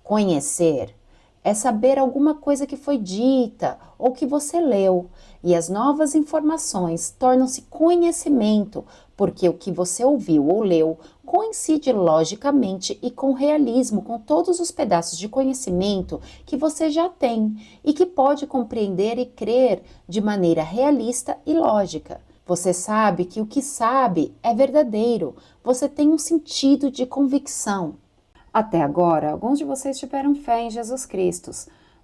Conhecer é saber alguma coisa que foi dita ou que você leu, e as novas informações tornam-se conhecimento, porque o que você ouviu ou leu coincide logicamente e com realismo com todos os pedaços de conhecimento que você já tem e que pode compreender e crer de maneira realista e lógica. Você sabe que o que sabe é verdadeiro, você tem um sentido de convicção. Até agora, alguns de vocês tiveram fé em Jesus Cristo,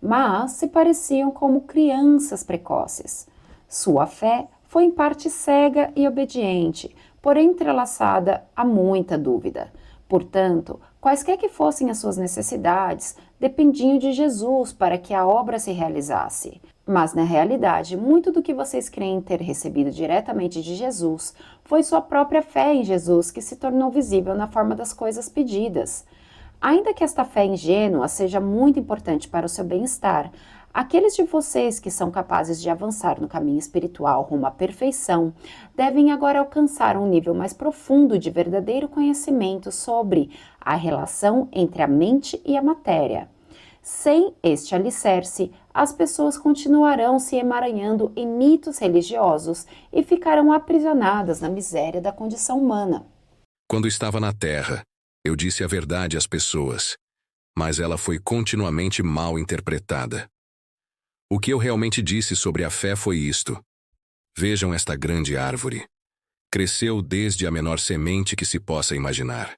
mas se pareciam como crianças precoces. Sua fé foi em parte cega e obediente, porém entrelaçada a muita dúvida. Portanto, quaisquer que fossem as suas necessidades, dependiam de Jesus para que a obra se realizasse. Mas, na realidade, muito do que vocês creem ter recebido diretamente de Jesus foi sua própria fé em Jesus que se tornou visível na forma das coisas pedidas. Ainda que esta fé ingênua seja muito importante para o seu bem-estar, aqueles de vocês que são capazes de avançar no caminho espiritual rumo à perfeição devem agora alcançar um nível mais profundo de verdadeiro conhecimento sobre a relação entre a mente e a matéria. Sem este alicerce, as pessoas continuarão se emaranhando em mitos religiosos e ficarão aprisionadas na miséria da condição humana. Quando estava na Terra, eu disse a verdade às pessoas, mas ela foi continuamente mal interpretada. O que eu realmente disse sobre a fé foi isto. Vejam esta grande árvore. Cresceu desde a menor semente que se possa imaginar.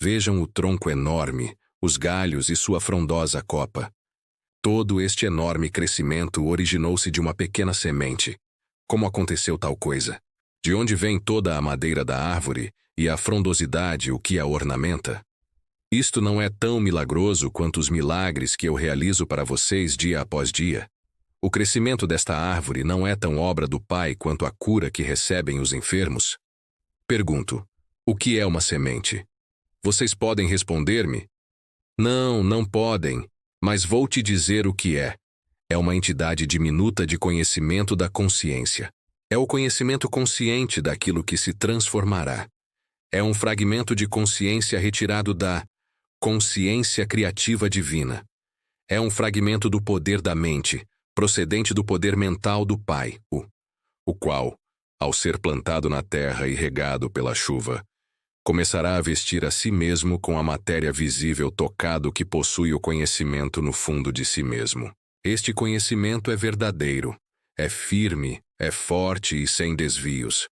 Vejam o tronco enorme, os galhos e sua frondosa copa. Todo este enorme crescimento originou-se de uma pequena semente. Como aconteceu tal coisa? De onde vem toda a madeira da árvore e a frondosidade o que a ornamenta? Isto não é tão milagroso quanto os milagres que eu realizo para vocês dia após dia. O crescimento desta árvore não é tão obra do Pai quanto a cura que recebem os enfermos? Pergunto, o que é uma semente? Vocês podem responder-me? Não, não podem, mas vou te dizer o que é. É uma entidade diminuta de conhecimento da consciência. É o conhecimento consciente daquilo que se transformará. É um fragmento de consciência retirado da consciência criativa divina. É um fragmento do poder da mente, procedente do poder mental do Pai, o qual, ao ser plantado na terra e regado pela chuva, começará a vestir a si mesmo com a matéria visível tocado que possui o conhecimento no fundo de si mesmo. Este conhecimento é verdadeiro, é firme, é forte e sem desvios.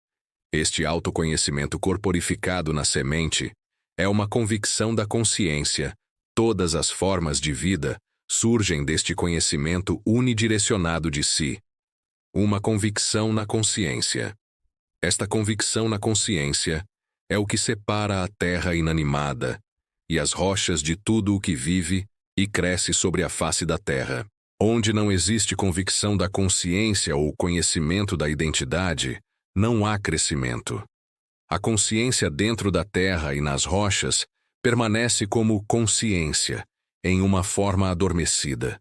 Este autoconhecimento corporificado na semente é uma convicção da consciência. Todas as formas de vida surgem deste conhecimento unidirecionado de si. Uma convicção na consciência. Esta convicção na consciência é o que separa a terra inanimada e as rochas de tudo o que vive e cresce sobre a face da terra. Onde não existe convicção da consciência ou conhecimento da identidade, não há crescimento. A consciência dentro da terra e nas rochas permanece como consciência, em uma forma adormecida.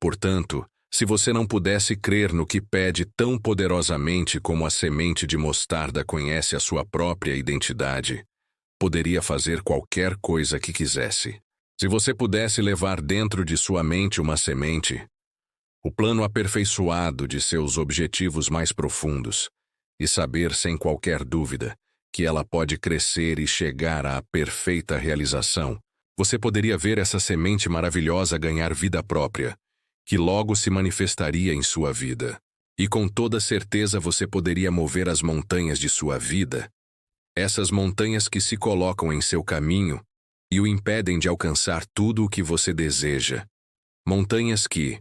Portanto, se você não pudesse crer no que pede tão poderosamente como a semente de mostarda conhece a sua própria identidade, poderia fazer qualquer coisa que quisesse. Se você pudesse levar dentro de sua mente uma semente, o plano aperfeiçoado de seus objetivos mais profundos, e saber sem qualquer dúvida que ela pode crescer e chegar à perfeita realização, você poderia ver essa semente maravilhosa ganhar vida própria, que logo se manifestaria em sua vida. E com toda certeza você poderia mover as montanhas de sua vida, essas montanhas que se colocam em seu caminho e o impedem de alcançar tudo o que você deseja. Montanhas que,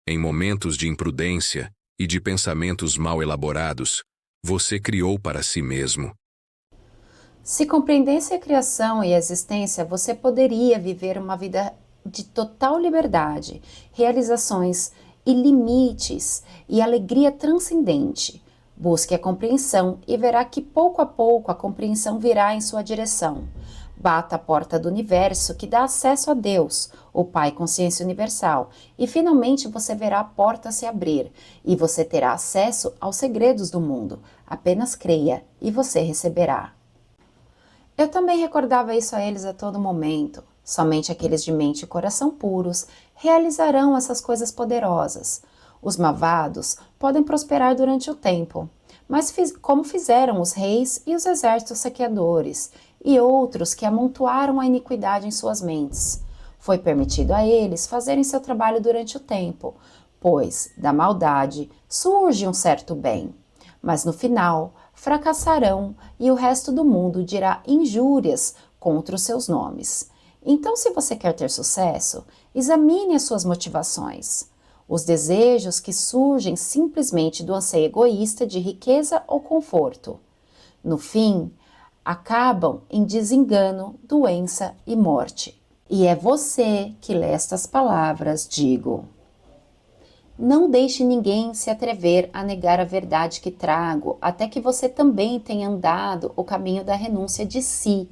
em momentos de imprudência e de pensamentos mal elaborados, você criou para si mesmo. Se compreendesse a criação e a existência, você poderia viver uma vida de total liberdade, realizações ilimites e alegria transcendente. Busque a compreensão e verá que pouco a pouco a compreensão virá em sua direção. Bata a porta do universo que dá acesso a Deus, o Pai Consciência Universal, e finalmente você verá a porta se abrir e você terá acesso aos segredos do mundo. Apenas creia e você receberá. Eu também recordava isso a eles a todo momento. Somente aqueles de mente e coração puros realizarão essas coisas poderosas. Os malvados podem prosperar durante o tempo, mas como fizeram os reis e os exércitos saqueadores, e outros que amontoaram a iniquidade em suas mentes. Foi permitido a eles fazerem seu trabalho durante o tempo, pois da maldade surge um certo bem. Mas no final fracassarão e o resto do mundo dirá injúrias contra os seus nomes. Então, se você quer ter sucesso, examine as suas motivações. Os desejos que surgem simplesmente do anseio egoísta de riqueza ou conforto. No fim, acabam em desengano, doença e morte. E é você que lê estas palavras, digo. Não deixe ninguém se atrever a negar a verdade que trago, até que você também tenha andado o caminho da renúncia de si,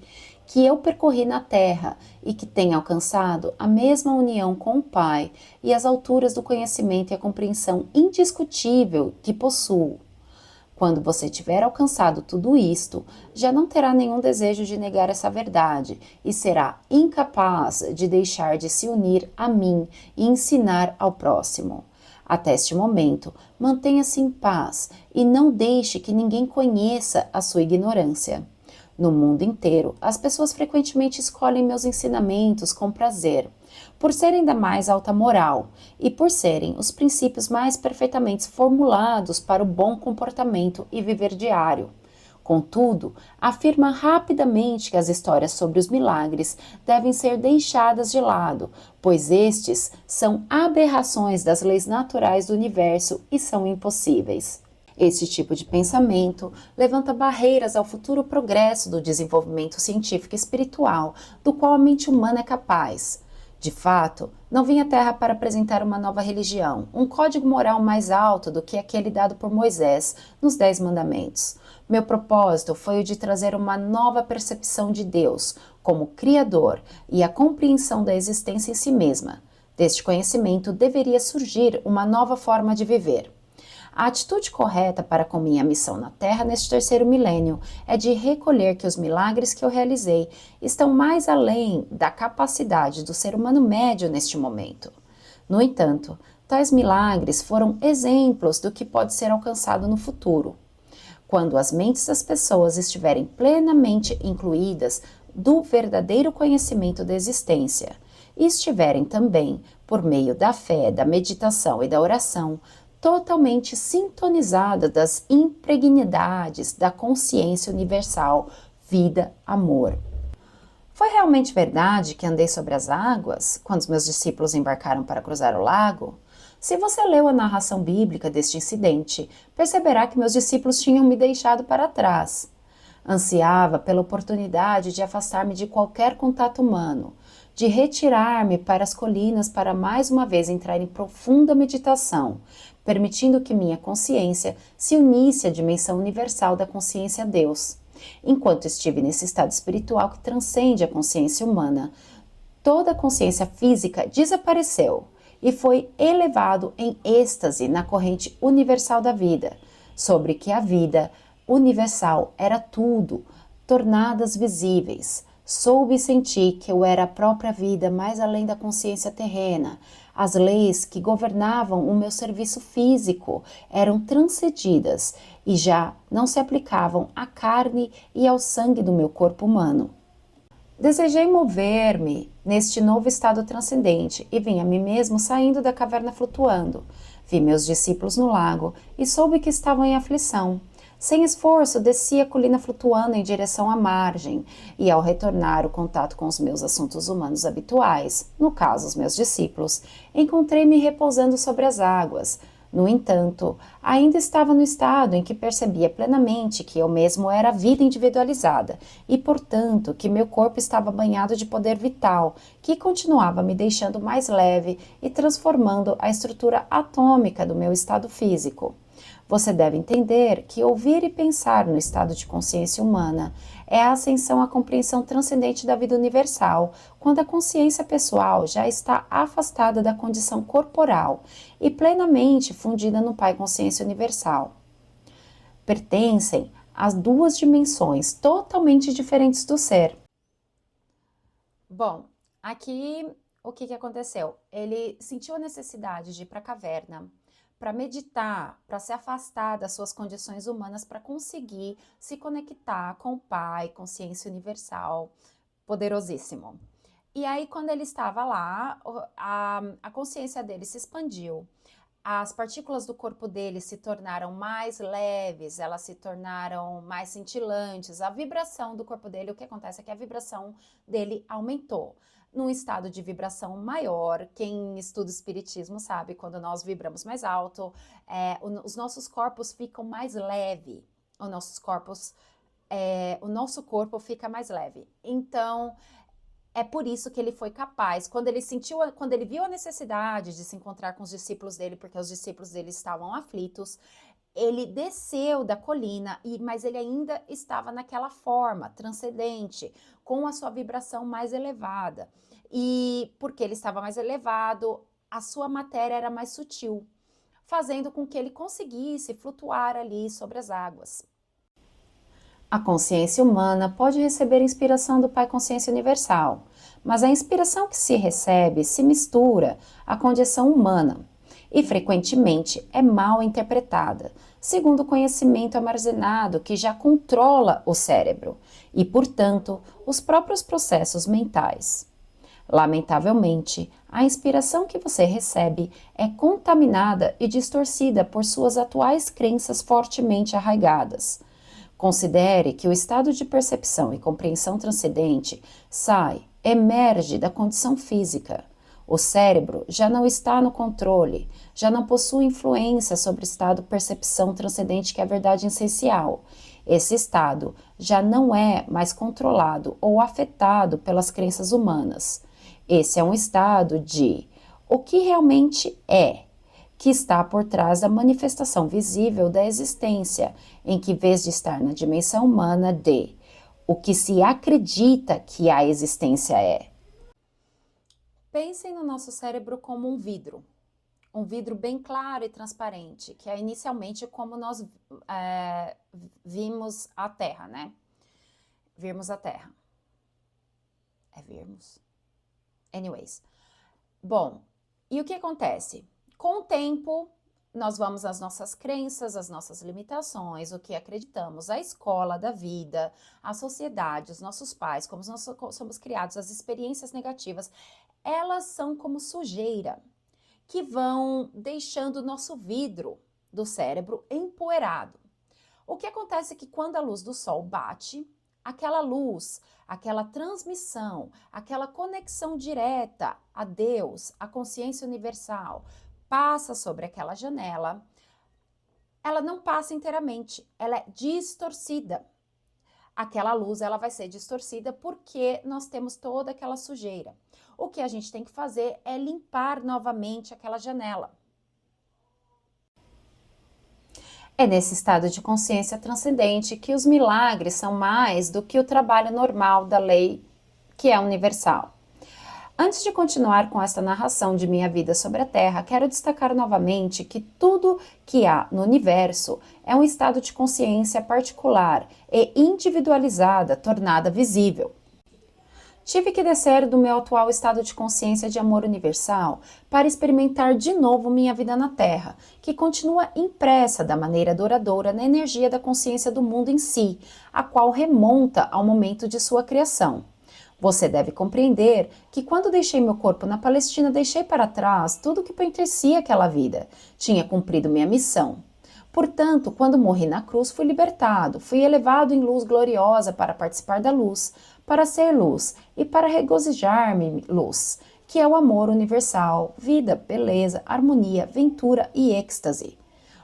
que eu percorri na terra e que tenha alcançado a mesma união com o Pai e as alturas do conhecimento e a compreensão indiscutível que possuo. Quando você tiver alcançado tudo isto, já não terá nenhum desejo de negar essa verdade e será incapaz de deixar de se unir a mim e ensinar ao próximo. Até este momento, mantenha-se em paz e não deixe que ninguém conheça a sua ignorância. No mundo inteiro, as pessoas frequentemente escolhem meus ensinamentos com prazer, por serem da mais alta moral e por serem os princípios mais perfeitamente formulados para o bom comportamento e viver diário. Contudo, afirma rapidamente que as histórias sobre os milagres devem ser deixadas de lado, pois estes são aberrações das leis naturais do universo e são impossíveis. Este tipo de pensamento levanta barreiras ao futuro progresso do desenvolvimento científico e espiritual, do qual a mente humana é capaz. De fato, não vim à Terra para apresentar uma nova religião, um código moral mais alto do que aquele dado por Moisés nos 10 Mandamentos. Meu propósito foi o de trazer uma nova percepção de Deus como Criador e a compreensão da existência em si mesma. Deste conhecimento deveria surgir uma nova forma de viver. A atitude correta para com minha missão na Terra neste terceiro milênio é de recolher que os milagres que eu realizei estão mais além da capacidade do ser humano médio neste momento. No entanto, tais milagres foram exemplos do que pode ser alcançado no futuro. quando as mentes das pessoas estiverem plenamente incluídas do verdadeiro conhecimento da existência e estiverem também, por meio da fé, da meditação e da oração, totalmente sintonizadas das impregnidades da consciência universal, vida, amor. Foi realmente verdade que andei sobre as águas quando os meus discípulos embarcaram para cruzar o lago? Se você leu a narração bíblica deste incidente, perceberá que meus discípulos tinham me deixado para trás. Ansiava pela oportunidade de afastar-me de qualquer contato humano, de retirar-me para as colinas para mais uma vez entrar em profunda meditação, permitindo que minha consciência se unisse à dimensão universal da consciência Deus. Enquanto estive nesse estado espiritual que transcende a consciência humana, toda a consciência física desapareceu e foi elevado em êxtase na corrente universal da vida, sobre que a vida universal era tudo, tornadas visíveis. Soube e senti que eu era a própria vida mais além da consciência terrena. As leis que governavam o meu serviço físico eram transcendidas e já não se aplicavam à carne e ao sangue do meu corpo humano. Desejei mover-me neste novo estado transcendente e vi a mim mesmo saindo da caverna flutuando. Vi meus discípulos no lago e soube que estavam em aflição. Sem esforço, desci a colina flutuando em direção à margem e, ao retornar o contato com os meus assuntos humanos habituais, no caso os meus discípulos, encontrei-me repousando sobre as águas. No entanto, ainda estava no estado em que percebia plenamente que eu mesmo era a vida individualizada e, portanto, que meu corpo estava banhado de poder vital, que continuava me deixando mais leve e transformando a estrutura atômica do meu estado físico. Você deve entender que ouvir e pensar no estado de consciência humana é a ascensão à compreensão transcendente da vida universal, quando a consciência pessoal já está afastada da condição corporal e plenamente fundida no Pai Consciência Universal. Pertencem às duas dimensões totalmente diferentes do ser. Bom, aqui o que aconteceu? Ele sentiu a necessidade de ir para a caverna para meditar, para se afastar das suas condições humanas, para conseguir se conectar com o Pai, consciência universal, poderosíssimo. E aí, quando ele estava lá, a consciência dele se expandiu. As partículas do corpo dele se tornaram mais leves, elas se tornaram mais cintilantes. A vibração do corpo dele, o que acontece é que a vibração dele aumentou. Num estado de vibração maior, quem estuda espiritismo sabe, quando nós vibramos mais alto, os nossos corpos ficam mais leves. O nosso corpo fica mais leve. Então, é por isso que ele foi capaz, quando ele viu a necessidade de se encontrar com os discípulos dele, porque os discípulos dele estavam aflitos, ele desceu da colina, mas ele ainda estava naquela forma transcendente, com a sua vibração mais elevada. E porque ele estava mais elevado, a sua matéria era mais sutil, fazendo com que ele conseguisse flutuar ali sobre as águas. A consciência humana pode receber inspiração do Pai Consciência Universal, mas a inspiração que se recebe se mistura à condição humana e frequentemente é mal interpretada, segundo o conhecimento armazenado que já controla o cérebro e, portanto, os próprios processos mentais. Lamentavelmente, a inspiração que você recebe é contaminada e distorcida por suas atuais crenças fortemente arraigadas. Considere que o estado de percepção e compreensão transcendente emerge da condição física. O cérebro já não está no controle, já não possui influência sobre o estado de percepção transcendente que é a verdade essencial. Esse estado já não é mais controlado ou afetado pelas crenças humanas. Esse é um estado de o que realmente é, que está por trás da manifestação visível da existência, em que, em vez de estar na dimensão humana de o que se acredita que a existência é. Pensem no nosso cérebro como um vidro bem claro e transparente, que é inicialmente como nós vimos a Terra, né? Virmos a Terra. É virmos? Anyways. Bom, e o que acontece? Com o tempo, nós vamos às nossas crenças, às nossas limitações, o que acreditamos, a escola da vida, a sociedade, os nossos pais, como nós somos criados, as experiências negativas, elas são como sujeira que vão deixando o nosso vidro do cérebro empoeirado. O que acontece é que quando a luz do sol bate, aquela luz, aquela transmissão, aquela conexão direta a Deus, a consciência universal, passa sobre aquela janela, ela não passa inteiramente, ela é distorcida. Aquela luz ela vai ser distorcida porque nós temos toda aquela sujeira. O que a gente tem que fazer é limpar novamente aquela janela. É nesse estado de consciência transcendente que os milagres são mais do que o trabalho normal da lei, que é universal. Antes de continuar com esta narração de minha vida sobre a Terra, quero destacar novamente que tudo que há no universo é um estado de consciência particular e individualizada, tornada visível. Tive que descer do meu atual estado de consciência de amor universal para experimentar de novo minha vida na Terra, que continua impressa da maneira duradoura na energia da consciência do mundo em si, a qual remonta ao momento de sua criação. Você deve compreender que quando deixei meu corpo na Palestina, deixei para trás tudo que pertencia àquela vida. Tinha cumprido minha missão. Portanto, quando morri na cruz, fui libertado, fui elevado em luz gloriosa para participar da luz, para ser luz e para regozijar-me luz, que é o amor universal, vida, beleza, harmonia, ventura e êxtase.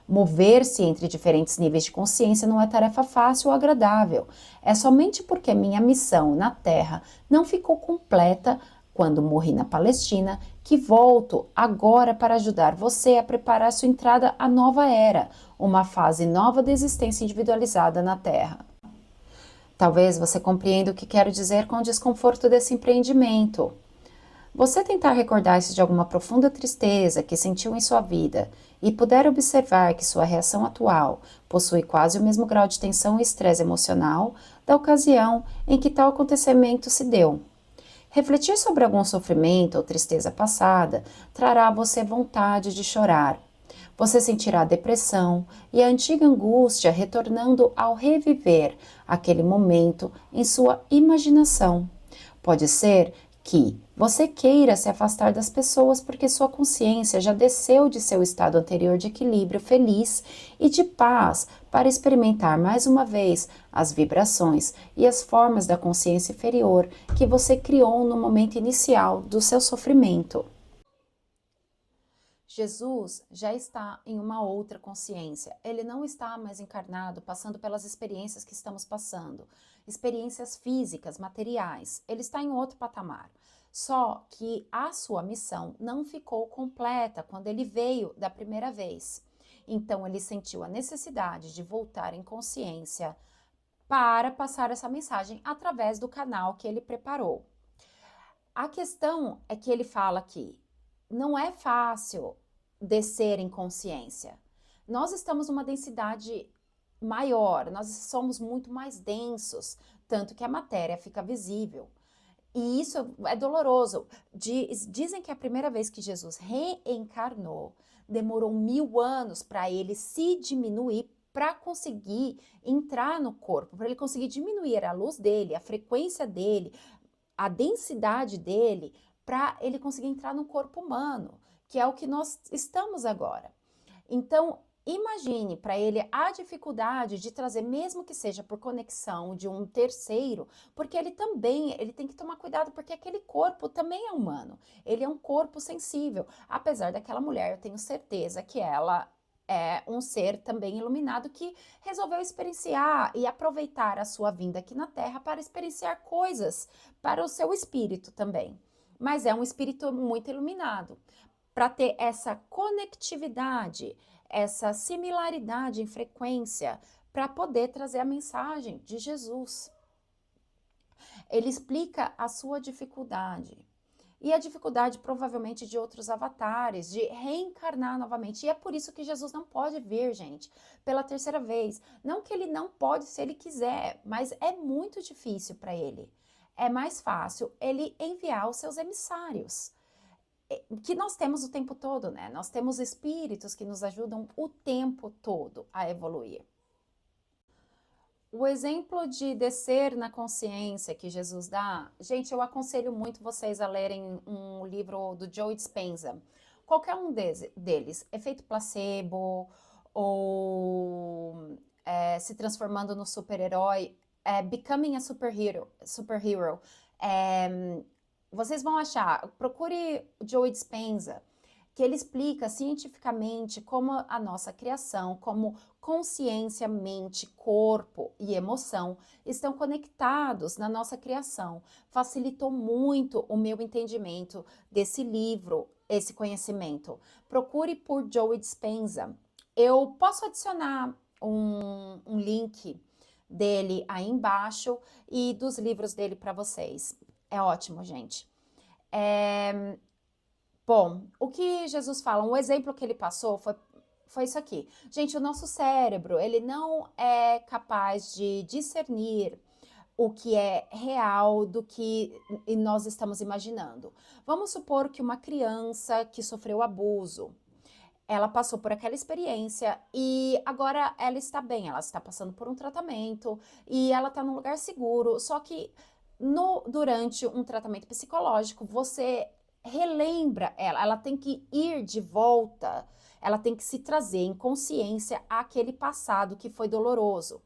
Mover-se entre diferentes níveis de consciência não é tarefa fácil ou agradável. É somente porque minha missão na Terra não ficou completa quando morri na Palestina que volto agora para ajudar você a preparar sua entrada à nova era, uma fase nova de existência individualizada na Terra. Talvez você compreenda o que quero dizer com o desconforto desse empreendimento. Você tentar recordar-se de alguma profunda tristeza que sentiu em sua vida e puder observar que sua reação atual possui quase o mesmo grau de tensão e estresse emocional da ocasião em que tal acontecimento se deu. Refletir sobre algum sofrimento ou tristeza passada trará a você vontade de chorar. Você sentirá depressão e a antiga angústia retornando ao reviver aquele momento em sua imaginação. Pode ser que você queira se afastar das pessoas porque sua consciência já desceu de seu estado anterior de equilíbrio feliz e de paz para experimentar mais uma vez as vibrações e as formas da consciência inferior que você criou no momento inicial do seu sofrimento. Jesus já está em uma outra consciência. Ele não está mais encarnado, passando pelas experiências que estamos passando, experiências físicas, materiais. Ele está em outro patamar. Só que a sua missão não ficou completa quando ele veio da primeira vez. Então ele sentiu a necessidade de voltar em consciência para passar essa mensagem através do canal que ele preparou. A questão é que ele fala que não é fácil descer em consciência. Nós estamos numa densidade maior, nós somos muito mais densos, tanto que a matéria fica visível. E isso é doloroso. Dizem que a primeira vez que Jesus reencarnou, demorou 1000 anos para ele se diminuir para conseguir entrar no corpo, para ele conseguir diminuir a luz dele, a frequência dele, a densidade dele, para ele conseguir entrar no corpo humano, que é o que nós estamos agora. Então, imagine para ele a dificuldade de trazer, mesmo que seja por conexão de um terceiro, porque ele tem que tomar cuidado, porque aquele corpo também é humano, ele é um corpo sensível. Apesar daquela mulher, eu tenho certeza que ela é um ser também iluminado que resolveu experienciar e aproveitar a sua vinda aqui na Terra para experienciar coisas para o seu espírito também. Mas é um espírito muito iluminado, para ter essa conectividade, essa similaridade em frequência, para poder trazer a mensagem de Jesus. Ele explica a sua dificuldade. E a dificuldade provavelmente de outros avatares, de reencarnar novamente. E é por isso que Jesus não pode vir, gente, pela terceira vez. Não que ele não pode se ele quiser, mas é muito difícil para ele. É mais fácil ele enviar os seus emissários. que nós temos o tempo todo, né? Nós temos espíritos que nos ajudam o tempo todo a evoluir. O exemplo de descer na consciência que Jesus dá, gente, eu aconselho muito vocês a lerem um livro do Joe Dispenza. Qualquer um deles, Efeito Placebo ou Se Transformando no Super-Herói, Becoming a Superhero. Vocês vão achar, procure o Joe Dispenza, que ele explica cientificamente como a nossa criação, como consciência, mente, corpo e emoção estão conectados na nossa criação. Facilitou muito o meu entendimento desse livro, esse conhecimento. Procure por Joe Dispenza. Eu posso adicionar um link dele aí embaixo e dos livros dele para vocês. É ótimo, gente. Bom, o que Jesus fala, um exemplo que ele passou foi isso aqui. Gente, o nosso cérebro, ele não é capaz de discernir o que é real do que nós estamos imaginando. Vamos supor que uma criança que sofreu abuso, ela passou por aquela experiência e agora ela está bem, ela está passando por um tratamento e ela está num lugar seguro, só que durante um tratamento psicológico, você relembra ela tem que ir de volta, ela tem que se trazer em consciência aquele passado que foi doloroso.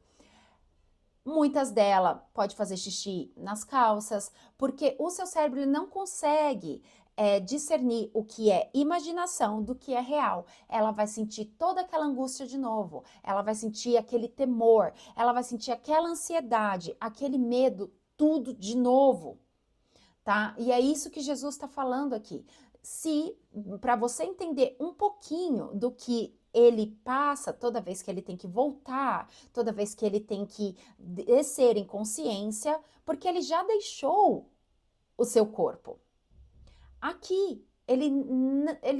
Muitas delas pode fazer xixi nas calças, porque o seu cérebro ele não consegue discernir o que é imaginação do que é real. Ela vai sentir toda aquela angústia de novo, ela vai sentir aquele temor, ela vai sentir aquela ansiedade, aquele medo, tudo de novo, tá? E é isso que Jesus está falando aqui. Se, para você entender um pouquinho do que ele passa toda vez que ele tem que voltar, toda vez que ele tem que descer em consciência, porque ele já deixou o seu corpo. Aqui, ele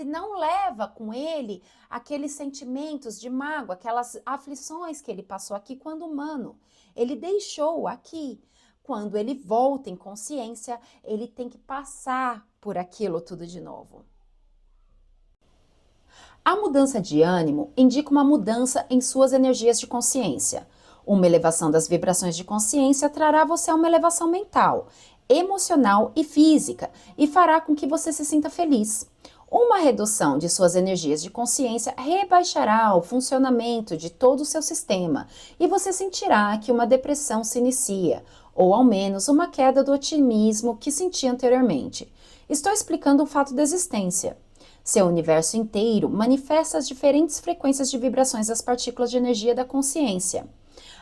não leva com ele aqueles sentimentos de mágoa, aquelas aflições que ele passou aqui quando humano. Ele deixou aqui. Quando ele volta em consciência, ele tem que passar por aquilo tudo de novo. A mudança de ânimo indica uma mudança em suas energias de consciência. Uma elevação das vibrações de consciência trará a você uma elevação mental, emocional e física e fará com que você se sinta feliz. Uma redução de suas energias de consciência rebaixará o funcionamento de todo o seu sistema e você sentirá que uma depressão se inicia, ou ao menos uma queda do otimismo que sentia anteriormente. Estou explicando um fato da existência. Seu universo inteiro manifesta as diferentes frequências de vibrações das partículas de energia da consciência.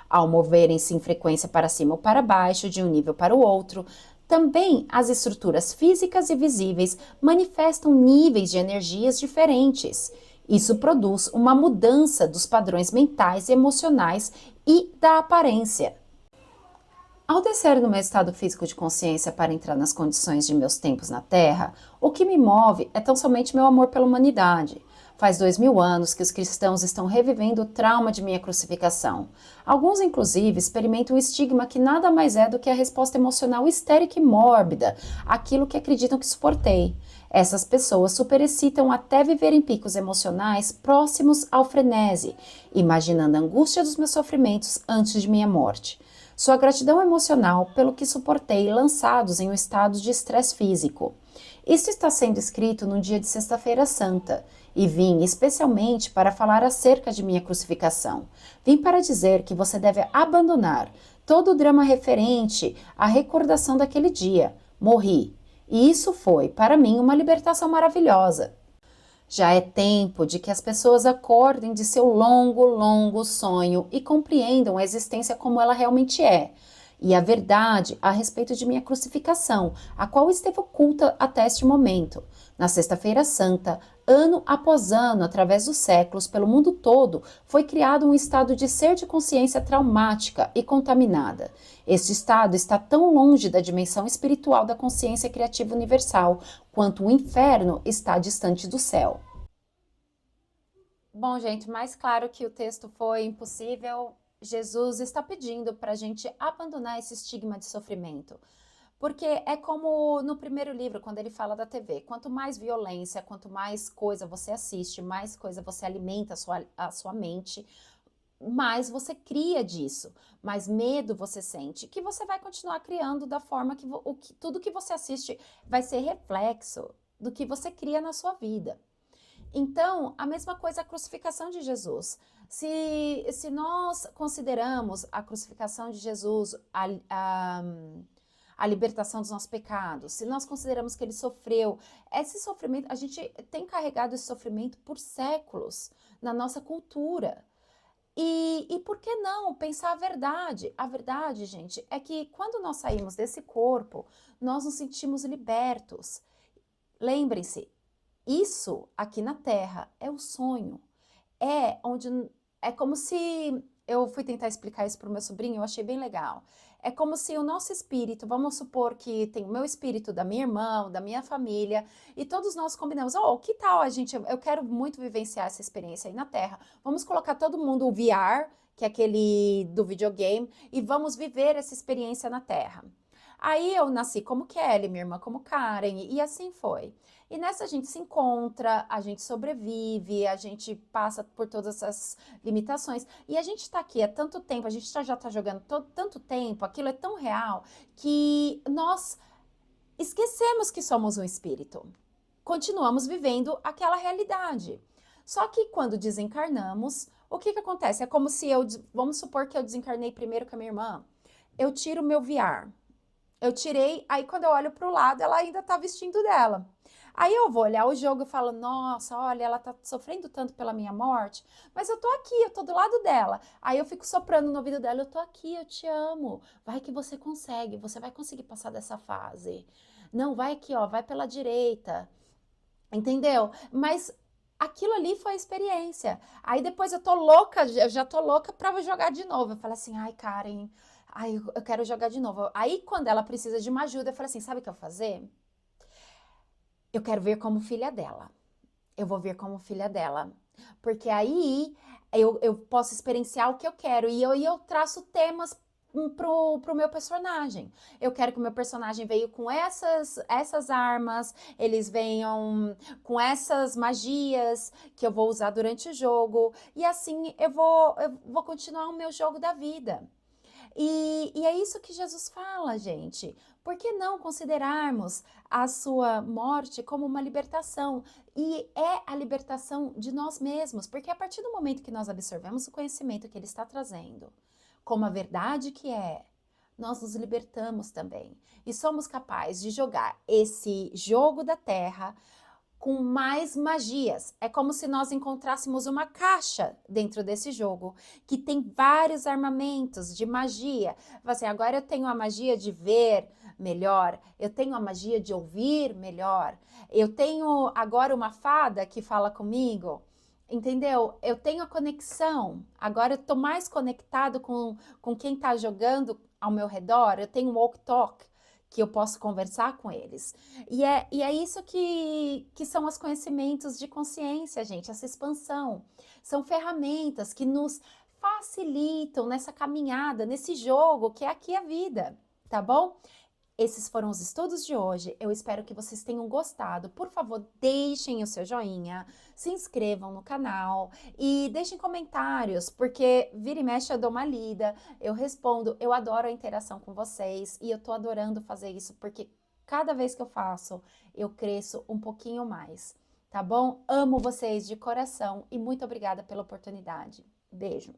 Ao moverem-se em frequência para cima ou para baixo, de um nível para o outro, também as estruturas físicas e visíveis manifestam níveis de energias diferentes. Isso produz uma mudança dos padrões mentais e emocionais e da aparência. Ao descer no meu estado físico de consciência para entrar nas condições de meus tempos na Terra, o que me move é tão somente meu amor pela humanidade. Faz 2000 anos que os cristãos estão revivendo o trauma de minha crucificação. Alguns, inclusive, experimentam o estigma que nada mais é do que a resposta emocional histérica e mórbida àquilo que acreditam que suportei. Essas pessoas superexcitam até viver em picos emocionais próximos ao frenesi, imaginando a angústia dos meus sofrimentos antes de minha morte. Sua gratidão emocional pelo que suportei lançados em um estado de estresse físico. Isso está sendo escrito no dia de Sexta-feira Santa, e vim especialmente para falar acerca de minha crucificação. Vim para dizer que você deve abandonar todo o drama referente à recordação daquele dia. Morri. E isso foi, para mim, uma libertação maravilhosa. Já é tempo de que as pessoas acordem de seu longo, longo sonho e compreendam a existência como ela realmente é. E a verdade a respeito de minha crucificação, a qual esteve oculta até este momento. Na Sexta-feira Santa, ano após ano, através dos séculos, pelo mundo todo, foi criado um estado de ser de consciência traumática e contaminada. Este estado está tão longe da dimensão espiritual da consciência criativa universal, quanto o inferno está distante do céu. Bom, gente, mais claro que o texto foi impossível, Jesus está pedindo para a gente abandonar esse estigma de sofrimento. Porque é como no primeiro livro, quando ele fala da TV, quanto mais violência, quanto mais coisa você assiste, mais coisa você alimenta a sua mente, mais você cria disso, mais medo você sente, que você vai continuar criando da forma que, tudo que você assiste vai ser reflexo do que você cria na sua vida. Então, a mesma coisa a crucificação de Jesus. Se nós consideramos a crucificação de Jesus a libertação dos nossos pecados, se nós consideramos que ele sofreu, esse sofrimento, a gente tem carregado esse sofrimento por séculos na nossa cultura. E por que não pensar a verdade? A verdade, gente, é que quando nós saímos desse corpo, nós nos sentimos libertos. Lembrem-se, isso aqui na Terra é o sonho. É como se eu fui tentar explicar isso para o meu sobrinho, eu achei bem legal. É como se o nosso espírito, vamos supor que tem o meu espírito da minha irmã, da minha família, e todos nós combinamos, que tal a gente, eu quero muito vivenciar essa experiência aí na Terra, vamos colocar todo mundo o VR, que é aquele do videogame, e vamos viver essa experiência na Terra. Aí eu nasci como Kelly, minha irmã como Karen, e assim foi. E nessa a gente se encontra, a gente sobrevive, a gente passa por todas essas limitações. E a gente está aqui há tanto tempo, a gente já está jogando tanto tempo, aquilo é tão real, que nós esquecemos que somos um espírito. Continuamos vivendo aquela realidade. Só que quando desencarnamos, o que acontece? É como se vamos supor que eu desencarnei primeiro com a minha irmã, eu tiro o meu VR. Eu tirei, aí quando eu olho para o lado, ela ainda tá vestindo dela. Aí eu vou olhar o jogo e falo, nossa, olha, ela tá sofrendo tanto pela minha morte, mas eu tô aqui, eu tô do lado dela. Aí eu fico soprando no ouvido dela, eu tô aqui, eu te amo. Vai que você consegue, você vai conseguir passar dessa fase. Não, vai aqui, ó, vai pela direita. Entendeu? Mas aquilo ali foi a experiência. Aí depois eu já tô louca pra jogar de novo. Eu falo assim, ai, Karen, ai, eu quero jogar de novo. Aí quando ela precisa de uma ajuda, eu falo assim, sabe o que eu vou fazer? Eu quero ver como filha dela. Eu vou ver como filha dela. Porque aí eu posso experienciar o que eu quero. E eu traço temas pro meu personagem. Eu quero que o meu personagem venha com essas armas, eles venham com essas magias que eu vou usar durante o jogo. E assim eu vou continuar o meu jogo da vida. E é isso que Jesus fala, gente. Por que não considerarmos a sua morte como uma libertação? E é a libertação de nós mesmos, porque a partir do momento que nós absorvemos o conhecimento que ele está trazendo, como a verdade que é, nós nos libertamos também. E somos capazes de jogar esse jogo da terra com mais magias. É como se nós encontrássemos uma caixa dentro desse jogo, que tem vários armamentos de magia. Assim, agora eu tenho a magia de ver melhor, eu tenho a magia de ouvir melhor, eu tenho agora uma fada que fala comigo, entendeu? Eu tenho a conexão, agora eu tô mais conectado com quem tá jogando ao meu redor, eu tenho um walk talk, que eu posso conversar com eles. E é isso que são os conhecimentos de consciência, gente, essa expansão. São ferramentas que nos facilitam nessa caminhada, nesse jogo que é aqui a vida, tá bom? Esses foram os estudos de hoje, eu espero que vocês tenham gostado. Por favor, deixem o seu joinha, se inscrevam no canal e deixem comentários, porque vira e mexe eu dou uma lida, eu respondo, eu adoro a interação com vocês e eu tô adorando fazer isso, porque cada vez que eu faço, eu cresço um pouquinho mais, tá bom? Amo vocês de coração e muito obrigada pela oportunidade. Beijo!